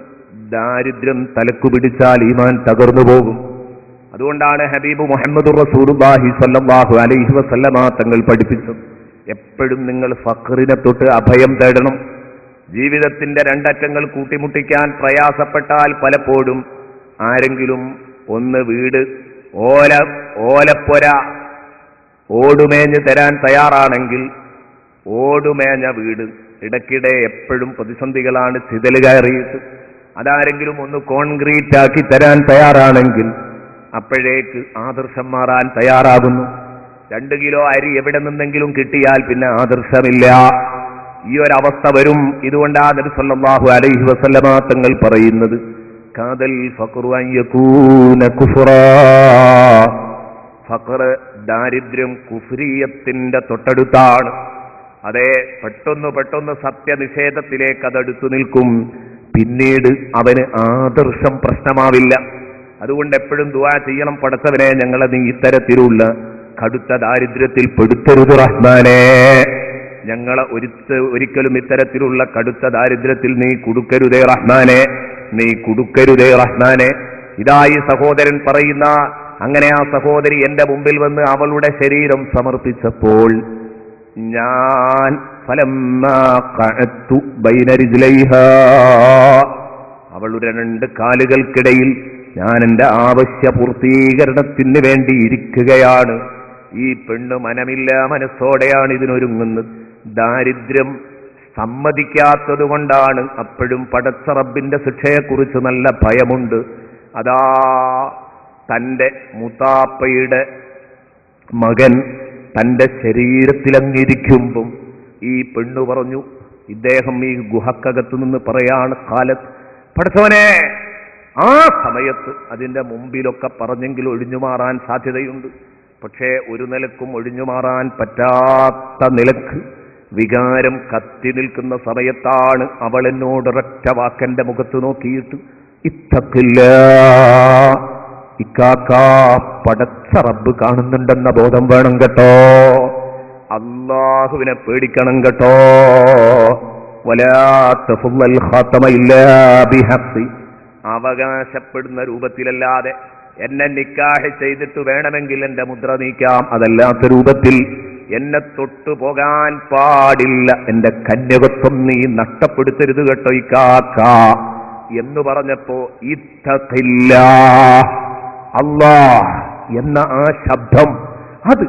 ദാരിദ്ര്യം തലക്കു പിടിച്ചാൽ ഈമാൻ തകർന്നു പോകും. അതുകൊണ്ടാണ് ഹബീബ് മുഹമ്മദുർ റസൂലുള്ളാഹി സ്വല്ലല്ലാഹു അലൈഹി വസല്ലമ തങ്ങൾ പഠിപ്പിച്ചത്, എപ്പോഴും നിങ്ങൾ ഫഖറിനെ തൊട്ട് അഭയം തേടണം. ജീവിതത്തിന്റെ രണ്ടറ്റങ്ങൾ കൂട്ടിമുട്ടിക്കാൻ പ്രയാസപ്പെട്ടാൽ പലപ്പോഴും ആരെങ്കിലും ഒന്ന് വീട്, ഓലപ്പൊര ഓടുമേഞ്ഞ് തരാൻ തയ്യാറാണെങ്കിൽ ഓടുമേഞ്ഞ വീട് ഇടയ്ക്കിടെ എപ്പോഴും പ്രതിസന്ധികളാണ്. ചിതല് കയറിയിട്ട് അതാരെങ്കിലും ഒന്ന് കോൺക്രീറ്റ് ആക്കി തരാൻ തയ്യാറാണെങ്കിൽ അപ്പോഴേക്ക് ആദർശം മാറാൻ തയ്യാറാകുന്നു. 2 കിലോ അരി എവിടെ നിന്നെങ്കിലും കിട്ടിയാൽ പിന്നെ ആദർശമില്ല. ഈ ഒരവസ്ഥ വരും. ഇതുകൊണ്ടാ നബി സല്ലല്ലാഹു അലൈഹി വസല്ലമ തങ്ങൾ പറയുന്നത് കാദൽ ഫഖ്റു അൻ യകൂന കുഫ്റാ. ഫഖർ, ദാരിദ്ര്യം കുഫ്രിയത്തിന്റെ തൊട്ടടുത്താണ്. അതെ, പെട്ടെന്ന് സത്യനിഷേധത്തിലേക്ക് അതടുത്തു നിൽക്കും. പിന്നീട് അവന് ആദർശം പ്രശ്നമാവില്ല. അതുകൊണ്ട് എപ്പോഴും ദുആ ചെയ്യണം, പടച്ചവനെ ഞങ്ങളെ നീ ഇത്തരത്തിലുള്ള കടുത്ത ദാരിദ്ര്യത്തിൽ പെടുത്തരുത് റഹ്മാനേ, ഞങ്ങളെ ഒരിക്കലും ഇത്തരത്തിലുള്ള കടുത്ത ദാരിദ്ര്യത്തിൽ നീ കുടുക്കരുതേ റഹ്മാനെ, നീ കുടുക്കരുതേ റഹ്മാനെ. ഇതായി സഹോദരൻ പറയുന്ന. അങ്ങനെ ആ സഹോദരി എന്റെ മുമ്പിൽ വന്ന് അവളുടെ ശരീരം സമർപ്പിച്ചപ്പോൾ ഞാൻ ഫലമ്മാ ഖഅത്തു ബൈന റിജ്ലൈഹാ, അവളുടെ 2 കാലുകൾക്കിടയിൽ ഞാൻ എന്റെ ആവശ്യ പൂർത്തീകരണത്തിന് വേണ്ടി ഇരിക്കുകയാണ്. ഈ പെണ്ണ് മനമില്ല മനസ്സോടെയാണ് ഇതിനൊരുങ്ങുന്നത്. ദാരിദ്ര്യം സമ്മതിക്കാത്തത് കൊണ്ടാണ്. അപ്പോഴും പടച്ച റബ്ബിന്റെ ശിക്ഷയെക്കുറിച്ച് നല്ല ഭയമുണ്ട്. അതാ തന്റെ മുത്താപ്പയുടെ മകൻ തന്റെ ശരീരത്തിലങ്ങിരിക്കുമ്പം ഈ പെണ്ണു പറഞ്ഞു, ഇദ്ദേഹം ഈ ഗുഹക്കകത്തു നിന്ന് പറയാണ്, കാലത്ത് പടച്ചവനെ. ആ സമയത്ത് അതിന്റെ മുമ്പിലൊക്കെ പറഞ്ഞെങ്കിൽ ഒഴിഞ്ഞുമാറാൻ സാധ്യതയുണ്ട്. പക്ഷേ ഒരു നിലക്കും ഒഴിഞ്ഞുമാറാൻ പറ്റാത്ത നിലക്ക് വികാരം കത്തി നിൽക്കുന്ന സമയത്താണ് അവൾ എന്നോടൊരൊറ്റ വാക്കെന്റെ മുഖത്ത് നോക്കിയിട്ട് ഇത്തക്കില്ല, ഇക്കാക്കാ പടച്ച റബ്ബ് കാണുന്നുണ്ടെന്ന ബോധം വേണം കേട്ടോ, അല്ലാഹുവിനെ പേടിക്കണം കേട്ടോ, വലാ തഫുൽ ഖാതമ ഇല്ലാ ബിഹഖി, അവകാശപ്പെടുന്ന രൂപത്തിലല്ലാതെ എന്നെ നിക്കാഹ് ചെയ്തിട്ട് വേണമെങ്കിൽ എന്റെ മുദ്ര നീക്കാം, അതല്ലാത്ത രൂപത്തിൽ എന്നെ തൊട്ടു പോകാൻ പാടില്ല, എന്റെ കന്യകത്വം നീ നഷ്ടപ്പെടുത്തരുത് കേട്ടോ ഇക്കാക്ക എന്ന് പറഞ്ഞപ്പോ ഇത്തഖില്ല അല്ലാഹ് എന്ന ആ ശബ്ദം അത്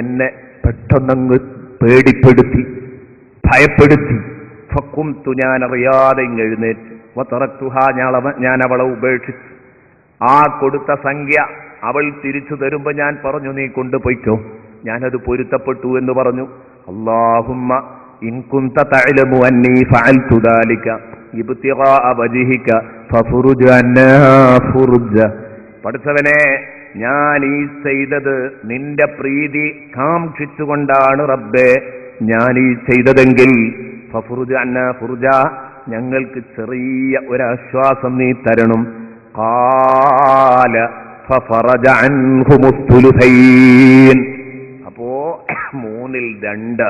എന്നെ പെട്ടെന്നങ്ങ് പേടിപ്പെടുത്തി, ഭയപ്പെടുത്തി. ഫഖുംതു, ഞാൻ അറിയാതെ എഴുന്നേറ്റ്. വതറക്തുഹ, ഞാൻ അവളെ ഉപേക്ഷിച്ചു. ആ കൊടുത്ത സംഖ്യ അവൾ തിരിച്ചു തരുമ്പോ ഞാൻ പറഞ്ഞു, നീ കൊണ്ടുപോയിക്കോ, ഞാനത് പൊരുത്തപ്പെട്ടു എന്ന് പറഞ്ഞു. അല്ലാഹുമ്മ ഇൻ കുൻത തഅലമു അന്നീ ഫഅൽതു ദാലിക ഇബ്തിഗാഅ വജ്ഹിക ഫഫുർജ് അന്നാ ഫുർജ, പടച്ചവനെ ഞാൻ ഈ ചെയ്തത് നിന്റെ പ്രീതി കാംക്ഷിച്ചുകൊണ്ടാണ് റബ്ബേ ഞാൻ ഈ ചെയ്തതെങ്കിൽ ഫഫുർജ് അന്നാ ഫുർജ, ഞങ്ങൾക്ക് ചെറിയ ഒരാശ്വാസം നീ തരണം. ഖാല ഫഫറജ അൻഹും ഉസ്തുലുസൈൻ, അപ്പോ 2/3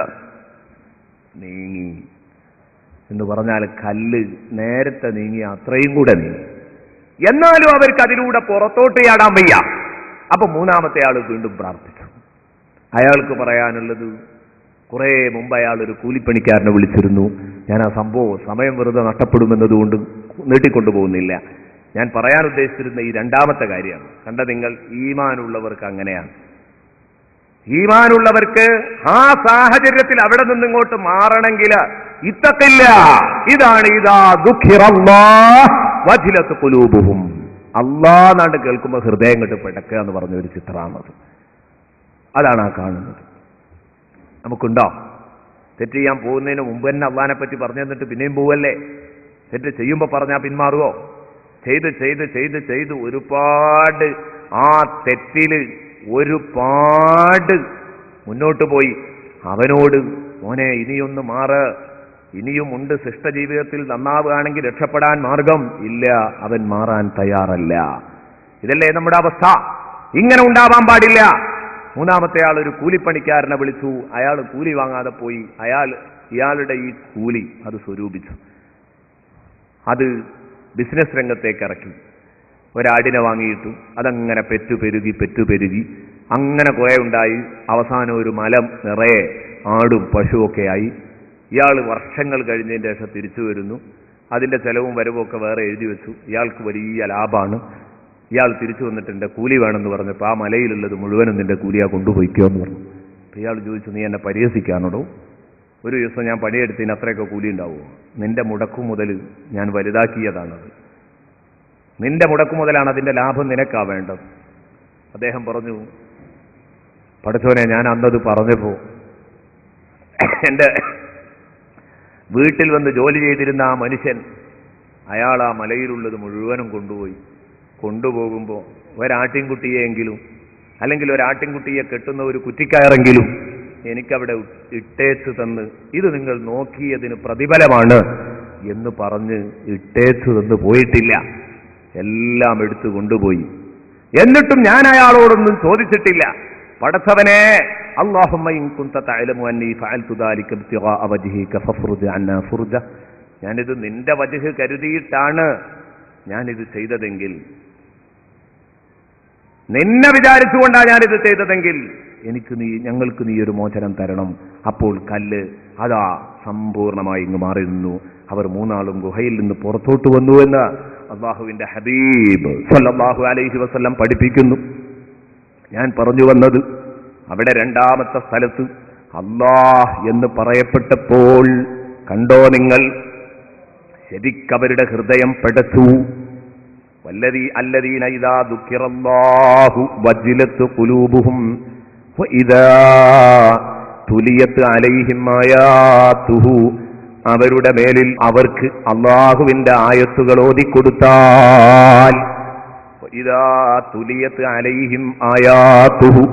നീങ്ങി എന്ന് പറഞ്ഞാൽ കല്ല് നേരത്തെ നീങ്ങി അത്രയും കൂടെ നീങ്ങി. എന്നാലും അവർക്ക് അതിലൂടെ പുറത്തോട്ട് ചാടാൻ വയ്യ. അപ്പൊ 3-ാമത്തെ ആള് വീണ്ടും പ്രാർത്ഥിച്ചു. അയാൾക്ക് പറയാനുള്ളത്, കുറെ മുമ്പ് അയാൾ ഒരു കൂലിപ്പണിക്കാരനെ വിളിച്ചിരുന്നു. ഞാൻ ആ സംഭവം സമയം വെറുതെ നഷ്ടപ്പെടുമെന്നതുകൊണ്ട് നീട്ടിക്കൊണ്ടുപോകുന്നില്ല. ഞാൻ പറയാൻ ഉദ്ദേശിച്ചിരുന്ന ഈ 2-ാമത്തെ കാര്യമാണ്. കണ്ട നിങ്ങൾ, ഈമാനുള്ളവർക്ക് അങ്ങനെയാണ്. ഈമാനുള്ളവർക്ക് ആ സാഹചര്യത്തിൽ അവിടെ നിന്നിങ്ങോട്ട് മാറണമെങ്കിൽ ഇത്തഖില്ല, ഇതാണ് ഇതാ ദുഃഖിറല്ലാഹ് വജിലത് ഖുലൂബുഹും, അല്ലാഹ് നാണ്ട് കേൾക്കുമ്പോൾ ഹൃദയം കെട്ട് പിടക്കുക എന്ന് പറഞ്ഞ ഒരു ചിത്രമാണത്. അതാണ് ആ കാണുന്നത്. നമുക്കുണ്ടോ? തെറ്റ് ചെയ്യാൻ പോകുന്നതിന് മുമ്പ് തന്നെ അള്ളാഹിനെ പറ്റി പറഞ്ഞു തന്നിട്ട് പിന്നെയും പോവല്ലേ? തെറ്റ് ചെയ്യുമ്പോൾ പറഞ്ഞാൽ പിന്മാറുവോ? ചെയ്ത് ഒരുപാട് ആ തെറ്റില് ഒരുപാട് മുന്നോട്ട് പോയി. അവനോട്, മോനെ ഇനിയൊന്ന് മാറ്, ഇനിയുമുണ്ട് ശിഷ്ടജീവിതത്തിൽ, നന്നാവുകയാണെങ്കിൽ രക്ഷപ്പെടാൻ മാർഗം ഇല്ല, അവൻ മാറാൻ തയ്യാറല്ല. ഇതല്ലേ നമ്മുടെ അവസ്ഥ? ഇങ്ങനെ ഉണ്ടാവാൻ പാടില്ല. 3-ാമത്തെ ആൾ ഒരു കൂലിപ്പണിക്കാരനെ വിളിച്ചു. അയാൾ കൂലി വാങ്ങാതെ പോയി. ഇയാളുടെ ഈ കൂലി അത് സ്വരൂപിച്ചു. അത് ബിസിനസ് രംഗത്തേക്ക് ഇറക്കി. ഒരാടിനെ വാങ്ങിയിട്ടു. അതങ്ങനെ പെറ്റുപെരുകി അങ്ങനെ കുറെ ഉണ്ടായി. അവസാനം ഒരു മലം നിറയെ ആടും പശുവൊക്കെ ആയി. ഇയാൾ വർഷങ്ങൾ കഴിഞ്ഞതിന് ശേഷം തിരിച്ചു വരുന്നു. അതിന്റെ ചെലവും വരവും ഒക്കെ വേറെ എഴുതി വെച്ചു. ഇയാൾക്ക് വലിയ ലാഭമാണ്. ഇയാൾ തിരിച്ചു വന്നിട്ട് എന്റെ കൂലി വേണമെന്ന് പറഞ്ഞപ്പോൾ ആ മലയിലുള്ളത് മുഴുവനും നിന്റെ കൂലിയാ കൊണ്ടുപോയിക്കോ എന്ന് പറഞ്ഞു. ഇയാൾ ചോദിച്ചു, നീ എന്നെ പരിഹസിക്കാനോടോ? ഒരു ദിവസം ഞാൻ പണിയെടുത്തതിന് അത്രയൊക്കെ കൂലി ഉണ്ടാവുമോ? നിന്റെ മുടക്കു മുതൽ ഞാൻ വലുതാക്കിയതാണത്. നിന്റെ മുടക്കു മുതലാണ് അതിന്റെ ലാഭം നിനക്കാ വേണ്ടത്. അദ്ദേഹം പറഞ്ഞു, പടച്ചോനെ, ഞാൻ അന്നത് പറഞ്ഞപ്പോ എന്റെ വീട്ടിൽ വന്ന് ജോലി ചെയ്തിരുന്ന ആ മനുഷ്യൻ, അയാൾ ആ മലയിലുള്ളത് മുഴുവനും കൊണ്ടുപോകുമ്പോൾ ഒരാട്ടിൻകുട്ടിയെങ്കിലും അല്ലെങ്കിൽ ഒരാട്ടിൻകുട്ടിയെ കെട്ടുന്ന ഒരു കുറ്റിക്കയറെങ്കിലും എനിക്കവിടെ ഇട്ടേച്ചു തന്ന് ഇത് നിങ്ങൾ നോക്കിയതിന് പ്രതിഫലമാണ് എന്ന് പറഞ്ഞ് ഇട്ടേച്ചു തന്ന് പോയിട്ടില്ല. എല്ലാം എടുത്തു കൊണ്ടുപോയി. എന്നിട്ടും ഞാൻ അയാളോടൊന്നും ചോദിച്ചിട്ടില്ല. പടച്ചവനെ, അല്ലാഹുമ്മ ഇൻ കുൻത തഅലമു അന്നി ഫഅൽതു ദാലിക ഇബ്തിഗാഅ വജ്ഹിക ഫഫ്റുജ് അന്നാ ഫുർജ, ഞാനിത് നിന്റെ വജ്ഹ് കരുതിയിട്ടാണ് ഞാനിത് ചെയ്തതെങ്കിൽ, നിന്നെ വിചാരിച്ചുകൊണ്ടാണ് ഞാനിത് ചെയ്തതെങ്കിൽ ഞങ്ങൾക്ക് നീ ഒരു മോചനം തരണം. അപ്പോൾ കല്ല് അതാ സമ്പൂർണമായി ഇങ്ങ് മാറി നിന്നു. അവർ മൂന്നാളും ഗുഹയിൽ നിന്ന് പുറത്തോട്ട് വന്നു എന്ന് അല്ലാഹുവിന്റെ ഹബീബ് സല്ലല്ലാഹു അലൈഹി വസല്ലം പഠിപ്പിക്കുന്നു. ഞാൻ പറഞ്ഞു വന്നത്, അവിടെ രണ്ടാമത്തെ സ്ഥലത്ത് അല്ലാഹ് എന്ന് പറയപ്പെട്ടപ്പോൾ കണ്ടോ നിങ്ങൾ, ശരിക്കവരുടെ ഹൃദയം പെടച്ചു. അല്ലദീന ഇദാ ദുക്കിറല്ലാഹു വജിലത്ത് ഖുലൂബുഹും വഇദാ തുലിയത് അലൈഹിം ആയാതുഹു, അവരുടെ മേലിൽ അവർക്ക് അല്ലാഹുവിന്റെ ആയത്തുകൾ ഓതിക്കൊടുത്താൽ, വഇദാ തുലിയത് അലൈഹിം ആയാതുഹു,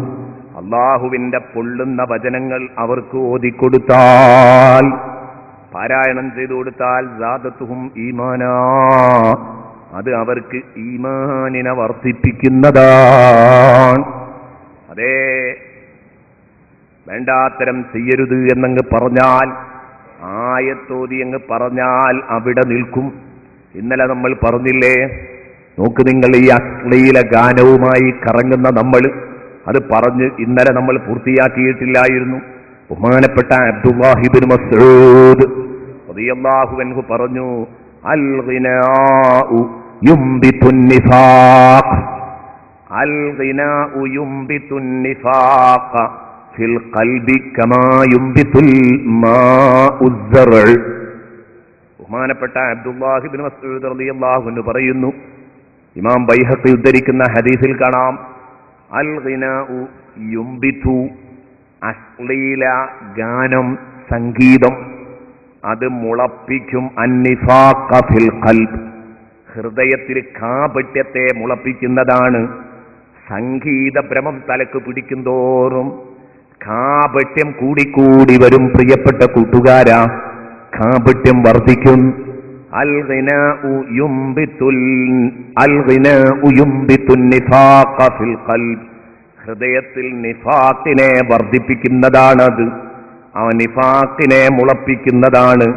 അല്ലാഹുവിന്റെ പൊള്ളുന്ന വചനങ്ങൾ അവർക്ക് ഓതിക്കൊടുത്താൽ, പാരായണം ചെയ്തു കൊടുത്താൽ, സാദത്തുഹും ഈമാനാ, അത് അവർക്ക് ഈമാനിനെ വർദ്ധിപ്പിക്കുന്നതാണ്. അതേ, വേണ്ടാത്തരം ചെയ്യരുത് എന്നങ്ങ് പറഞ്ഞാൽ, ആയത്തോതി അങ്ങ് പറഞ്ഞാൽ അവിടെ നിൽക്കും. ഇന്നലെ നമ്മൾ പറഞ്ഞില്ലേ, നോക്ക് നിങ്ങൾ, ഈ അശ്ലീല ഗാനവുമായി കറങ്ങുന്ന നമ്മൾ, അത് പറഞ്ഞ് ഇന്നലെ നമ്മൾ പൂർത്തിയാക്കിയിട്ടില്ലായിരുന്നു. ബഹുമാനപ്പെട്ട അബ്ദുല്ലാഹി ഇബ്നു മസ്ഊദ് റളിയല്ലാഹു അൻഹു പറഞ്ഞു, അൽ ഗിനാഉ യുംബിതുൻ നിഫാഖ്, അൽ ഗിനാഉ യുംബിതുൻ നിഫാഖ ഫിൽ ഖൽബി കമാ യുംബിതുൽ മാഉ സ്സർഉ. ബഹുമാനപ്പെട്ട അബ്ദുല്ലാഹി ഇബ്നു മസ്ഊദ് റളിയല്ലാഹു അൻഹു പറയുന്നു, ഇമാം ബൈഹഖി ഉദ്ധരിക്കുന്ന ഹദീസിൽ കാണാം, അൽ ഗിനാഉ യുംബിതു, അശ്ലീല ഗാനം, സംഗീതം, അത് മുളപ്പിക്കും അന്നിഫാഖ ഫിൽ ഖൽബ്, ഹൃദയത്തിൽ കാപട്യത്തെ മുളപ്പിക്കുന്നതാണ്. സംഗീത ഭ്രമം തലക്ക് പിടിക്കുന്തോറും കാപട്യം കൂടിക്കൂടി വരും. പ്രിയപ്പെട്ട കൂട്ടുകാരാ, കാപട്യം വർദ്ധിക്കും. അൽ ഗിനാഉ യുംബിതുൻ നിഫാഖ ഫിൽ ഖൽബ്, ഹൃദയത്തിൽ നിഫാഖിനെ വർദ്ധിപ്പിക്കുന്നതാണത്, ആ നിഫാഖിനെ മുളപ്പിക്കുന്നതാണ്.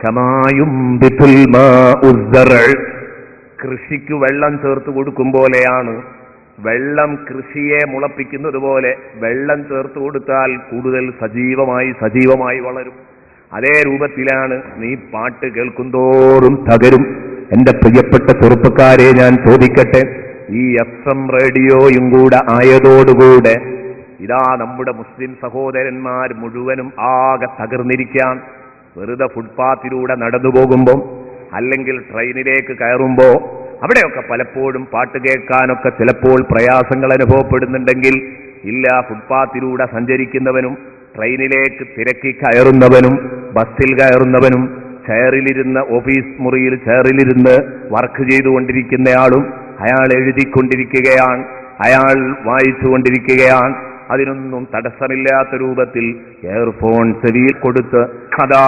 കമായുംബിതുൽ മാഉ സ്സർഉ, കൃഷിക്ക് വെള്ളം ചേർത്ത് കൊടുക്കും പോലെയാണ്. വെള്ളം കൃഷിയെ മുളപ്പിക്കുന്നത് പോലെ വെള്ളം ചേർത്ത് കൊടുത്താൽ കൂടുതൽ സജീവമായി വളരും. അതേ രൂപത്തിലാണ് നീ പാട്ട് കേൾക്കുന്തോറും തകരും. എന്റെ പ്രിയപ്പെട്ട ചെറുപ്പക്കാരെ, ഞാൻ ചോദിക്കട്ടെ, ഈ FM റേഡിയോയും കൂടെ ആയതോടുകൂടെ ഇതാ നമ്മുടെ മുസ്ലിം സഹോദരന്മാർ മുഴുവനും ആകെ തകർന്നിരിക്കാൻ. വെറുതെ ഫുട്പാത്തിലൂടെ നടന്നു പോകുമ്പോൾ അല്ലെങ്കിൽ ട്രെയിനിലേക്ക് കയറുമ്പോൾ അവിടെയൊക്കെ പലപ്പോഴും പാട്ട് കേൾക്കാനൊക്കെ ചിലപ്പോൾ പ്രയാസങ്ങൾ അനുഭവപ്പെടുന്നുണ്ടെങ്കിൽ, ഇല്ല, ഫുട്പാത്തിലൂടെ സഞ്ചരിക്കുന്നവനും ട്രെയിനിലേക്ക് തിരക്കി കയറുന്നവനും ബസ്സിൽ കയറുന്നവനും ചെയറിലിരുന്ന് ഓഫീസ് മുറിയിൽ ചെയറിലിരുന്ന് വർക്ക് ചെയ്തുകൊണ്ടിരിക്കുന്നയാളും അയാൾ എഴുതിക്കൊണ്ടിരിക്കുകയാണ്, അയാൾ വായിച്ചുകൊണ്ടിരിക്കുകയാണ്. അതിനൊന്നും തടസ്സമില്ലാത്ത രൂപത്തിൽ ഇയർഫോൺ ചെവിയിൽ കൊടുത്ത് കഥാ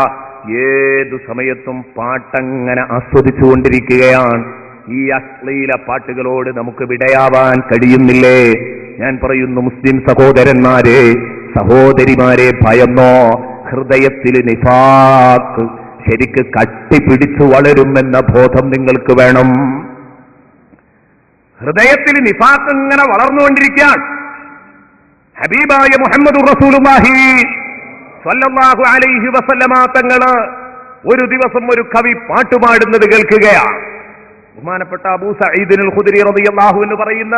ഏതു സമയത്തും പാട്ടങ്ങനെ ആസ്വദിച്ചുകൊണ്ടിരിക്കുകയാണ്. ഈ അശ്ലീല പാട്ടുകളോട് നമുക്ക് വിടയാവാൻ കഴിയുന്നില്ലേ? ഞാൻ പറയുന്നു, മുസ്ലിം സഹോദരന്മാരെ, സഹോദരിമാരെ, ഭയന്നോ. ഹൃദയത്തിൽ നിഫാഖ് ശരിക്ക് കട്ടിപ്പിടിച്ചു വളരുമെന്ന ബോധം നിങ്ങൾക്ക് വേണം. ഹൃദയത്തിൽ നിഫാഖ് ഇങ്ങനെ വളർന്നുകൊണ്ടിരിക്കുകയാണ്. ഹബീബായ മുഹമ്മദുർ റസൂലുള്ളാഹി സ്വല്ലല്ലാഹു അലൈഹി വസല്ലമ തങ്ങള് ഒരു ദിവസം ഒരു കവി പാട്ടുപാടുന്നത് കേൾക്കുകയാണ്. ബഹുമാനപ്പെട്ട അബൂ സഈദ് അൽ ഖുദരി റളിയല്ലാഹു അൻഹു പറയുന്ന,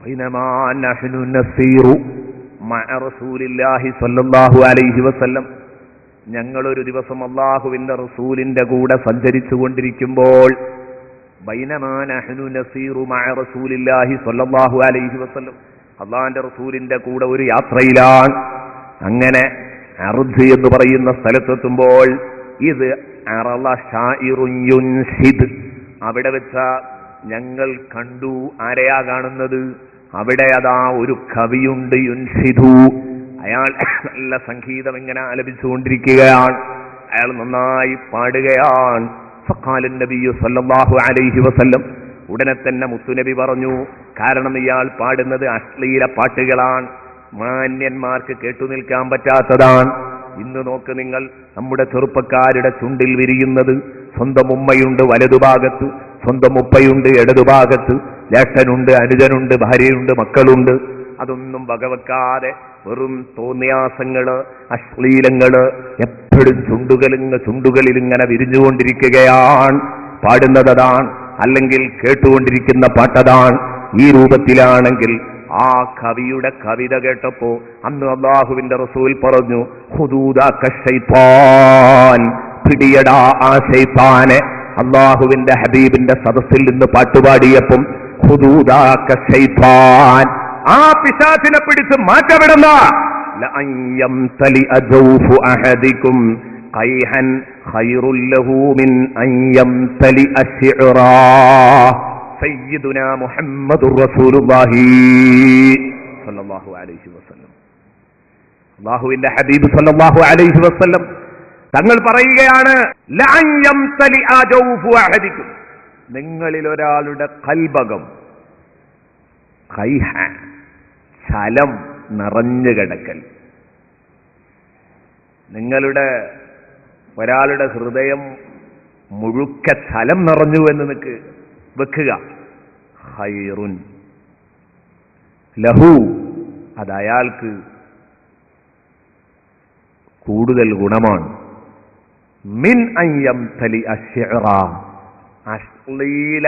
ബൈനമാ നഹ്നു നസീറു മഅ റസൂലില്ലാഹി സ്വല്ലല്ലാഹു അലൈഹി വസല്ലം, ഞങ്ങളൊരു ദിവസം അള്ളാഹുവിന്റെ റസൂലിന്റെ കൂടെ സഞ്ചരിച്ചു കൊണ്ടിരിക്കുമ്പോൾ ബൈനമാ നഹ്നു നസീറു മഅ റസൂലില്ലാഹി സ്വല്ലല്ലാഹു അലൈഹി വസല്ലം, അള്ളാഹിന്റെ റസൂലിന്റെ കൂടെ ഒരു യാത്രയിലാണ്. അങ്ങനെ അർദ് എന്ന് പറയുന്ന സ്ഥലത്തെത്തുമ്പോൾ ഇത് അറള ഷാഇറുൻ യുൻഷിദ്, അവിടെ വെച്ച ഞങ്ങൾ കണ്ടു. ആരെയാ കാണുന്നത്? അവിടെ അതാ ഒരു കവിയുണ്ട്, യുൻഷിദു. അയാൾ നല്ല സംഗീതം ഇങ്ങനെ ആലപിച്ചുകൊണ്ടിരിക്കുകയാണ്, അയാൾ നന്നായി പാടുകയാണ്. ഫഖാല നബിയു സല്ലല്ലാഹു അലൈഹി വസല്ലം, ഉടനെ തന്നെ മുത്തുനബി പറഞ്ഞു, കാരണം ഇയാൾ പാടുന്നത് അശ്ലീല പാട്ടുകളാണ്, മാന്യന്മാർക്ക് കേട്ടു നിൽക്കാൻ പറ്റാത്തതാണ്. ഇന്ന് നോക്ക് നിങ്ങൾ, നമ്മുടെ ചെറുപ്പക്കാരുടെ ചുണ്ടിൽ വിരിയുന്നത് സ്വന്തം ഉമ്മയുണ്ട് വലതുഭാഗത്ത്, സ്വന്തം ഉപ്പയുണ്ട് ഇടതുഭാഗത്ത്, ജ്യേഷ്ഠനുണ്ട്, അനുജനുണ്ട്, ഭാര്യയുണ്ട്, മക്കളുണ്ട്. അതൊന്നും വകവെക്കാതെ വെറും തോന്നിയാസങ്ങള്, അശ്ലീലങ്ങള് എപ്പോഴും ചുണ്ടുകളിൽ ഇങ്ങനെ വിരിഞ്ഞുകൊണ്ടിരിക്കുകയാണ്. പാടുന്നതാണ്, അല്ലെങ്കിൽ കേട്ടുകൊണ്ടിരിക്കുന്ന പാട്ടതാണ്. ഈ രൂപത്തിലാണെങ്കിൽ ആ കവിയുടെ കവിത കേട്ടപ്പോ അന്ന് അല്ലാഹുവിന്റെ റസൂൽ പറഞ്ഞു, ഹുദൂദക ശൈത്താൻ, പിടിയടാ ആ ശൈത്താനെ. അല്ലാഹുവിന്റെ ഹബീബിന്റെ സദസ്സിൽ നിന്ന് പാട്ടുപാടിയപ്പം ഹുദൂദക ശൈത്താൻ, ആ പിശാചിനെ പിടിച്ച് മാറ്റപ്പെടുന്ന ലഅൻ യംതലി അജൗഫു അഹദികും ഖൈഹൻ ഖൈറുൽ ലഹു മിൻ അൻ യംതലി അശ്ഇറാ സയ്യിദുനാ മുഹമ്മദുർ റസൂലുള്ളാഹി സ്വല്ലല്ലാഹു അലൈഹി വസല്ലം. അല്ലാഹുവിന്റെ ഹബീബ് സ്വല്ലല്ലാഹു അലൈഹി വസല്ലം തങ്ങൾ പറയുകയാണ്, ലഅൻ യംതലി അജൗഫു അഹദികും, നിങ്ങളിൽ ഒരാളുടെ കൽബകം ഖൈഹ, ചലം നിറഞ്ഞു കിടക്കൽ. നിങ്ങളുടെ ഒരാളുടെ ഹൃദയം മുഴുക്ക ചലം നിറഞ്ഞു എന്ന് നിനക്ക് വെക്കുക. ഖൈറുൻ ലഹു, അത് അയാൾക്ക് കൂടുതൽ ഗുണമാണ്. മിൻ അൻ യംതലി അശ്ഇറ, അശ്ലീല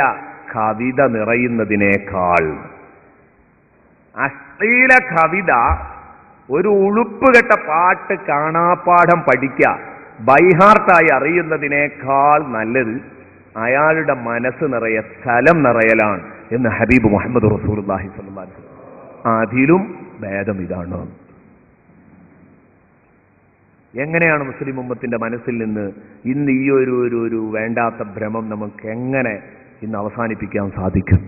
കവിത നിറയുന്നതിനേക്കാൾ. അശ്ലീല കവിത, ഒരു ഉളുപ്പുകെട്ട പാട്ട് കാണാപ്പാഠം പഠിക്കുക, ബൈഹാർട്ടായി അറിയുന്നതിനേക്കാൾ നല്ലത് അയാളുടെ മനസ്സ് നിറയെ സ്ഥലം നിറയലാണ് എന്ന് ഹബീബ് മുഹമ്മദ് റസൂലുള്ളാഹി സ്വല്ലല്ലാഹു അലൈഹി വസല്ലം. അതിലും ഭേദം ഇതാണ്. എങ്ങനെയാണ് മുസ്ലിം ഉമ്മത്തിന്റെ മനസ്സിൽ നിന്ന് ഇന്ന് ഈ ഒരു വേണ്ടാത്ത ഭ്രമം നമുക്ക് എങ്ങനെ ഇന്ന് അവസാനിപ്പിക്കാൻ സാധിക്കും?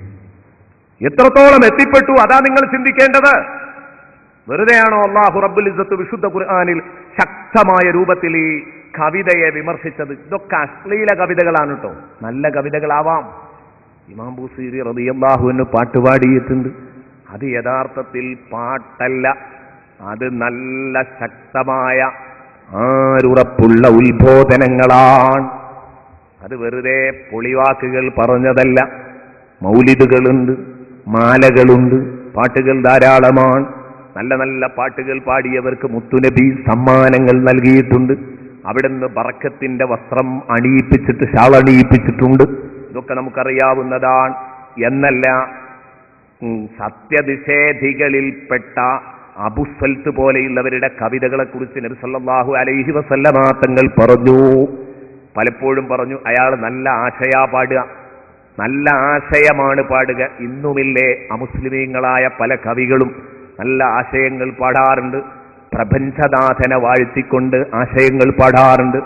എത്രത്തോളം എത്തിപ്പെട്ടു, അതാ നിങ്ങൾ ചിന്തിക്കേണ്ടത്. വെറുതെയാണോ അല്ലാഹു റബ്ബുൽ ഇസ്സത്ത് വിശുദ്ധ ഖുർആനിൽ ശക്തമായ രൂപത്തിൽ ഈ കവിതയെ വിമർശിച്ചത്? ഇതൊക്കെ അശ്ലീല കവിതകളാണ് കേട്ടോ, നല്ല കവിതകളാവാം. ഇമാം ബൂസീരി റളിയല്ലാഹു അൻഹു പാട്ടുപാടിയിട്ടുണ്ട്. അത് യഥാർത്ഥത്തിൽ പാട്ടല്ല, അത് നല്ല ശക്തമായ ആരുറപ്പുള്ള ഉത്ബോധനങ്ങളാണ്. അത് വെറുതെ പൊളിവാക്കുകൾ പറഞ്ഞതല്ല. മൗലിദുകളുണ്ട്, മാലകളുണ്ട്, പാട്ടുകൾ ധാരാളമാണ്. നല്ല നല്ല പാട്ടുകൾ പാടിയവർക്ക് മുത്തുനബി സമ്മാനങ്ങൾ നൽകിയിട്ടുണ്ട്. അവിടുന്ന് ബറക്കത്തിന്റെ വസ്ത്രം അണിയിപ്പിച്ചിട്ട്, ഷാൾ അണിയിപ്പിച്ചിട്ടുണ്ട്. ഇതൊക്കെ നമുക്കറിയാവുന്നതാണ്. എന്നല്ല, സത്യനിഷേധികളിൽപ്പെട്ട അബുസ്വൽത്ത് പോലെയുള്ളവരുടെ കവിതകളെ കുറിച്ച് നബി സല്ലല്ലാഹു അലൈഹി വസല്ലമ തങ്ങൾ പറഞ്ഞു, പലപ്പോഴും പറഞ്ഞു, അയാൾ നല്ല ആശയാ പാടുക, നല്ല ആശയമാണ് പാടുക. ഇന്നുമില്ലേ അമുസ്ലിമീങ്ങളായ പല കവികളും നല്ല ആശയങ്ങൾ പാടാറുണ്ട്, പ്രപഞ്ചനാഥനെ വാഴ്ത്തിക്കൊണ്ട് ആശയങ്ങൾ പാടാറുണ്ട്,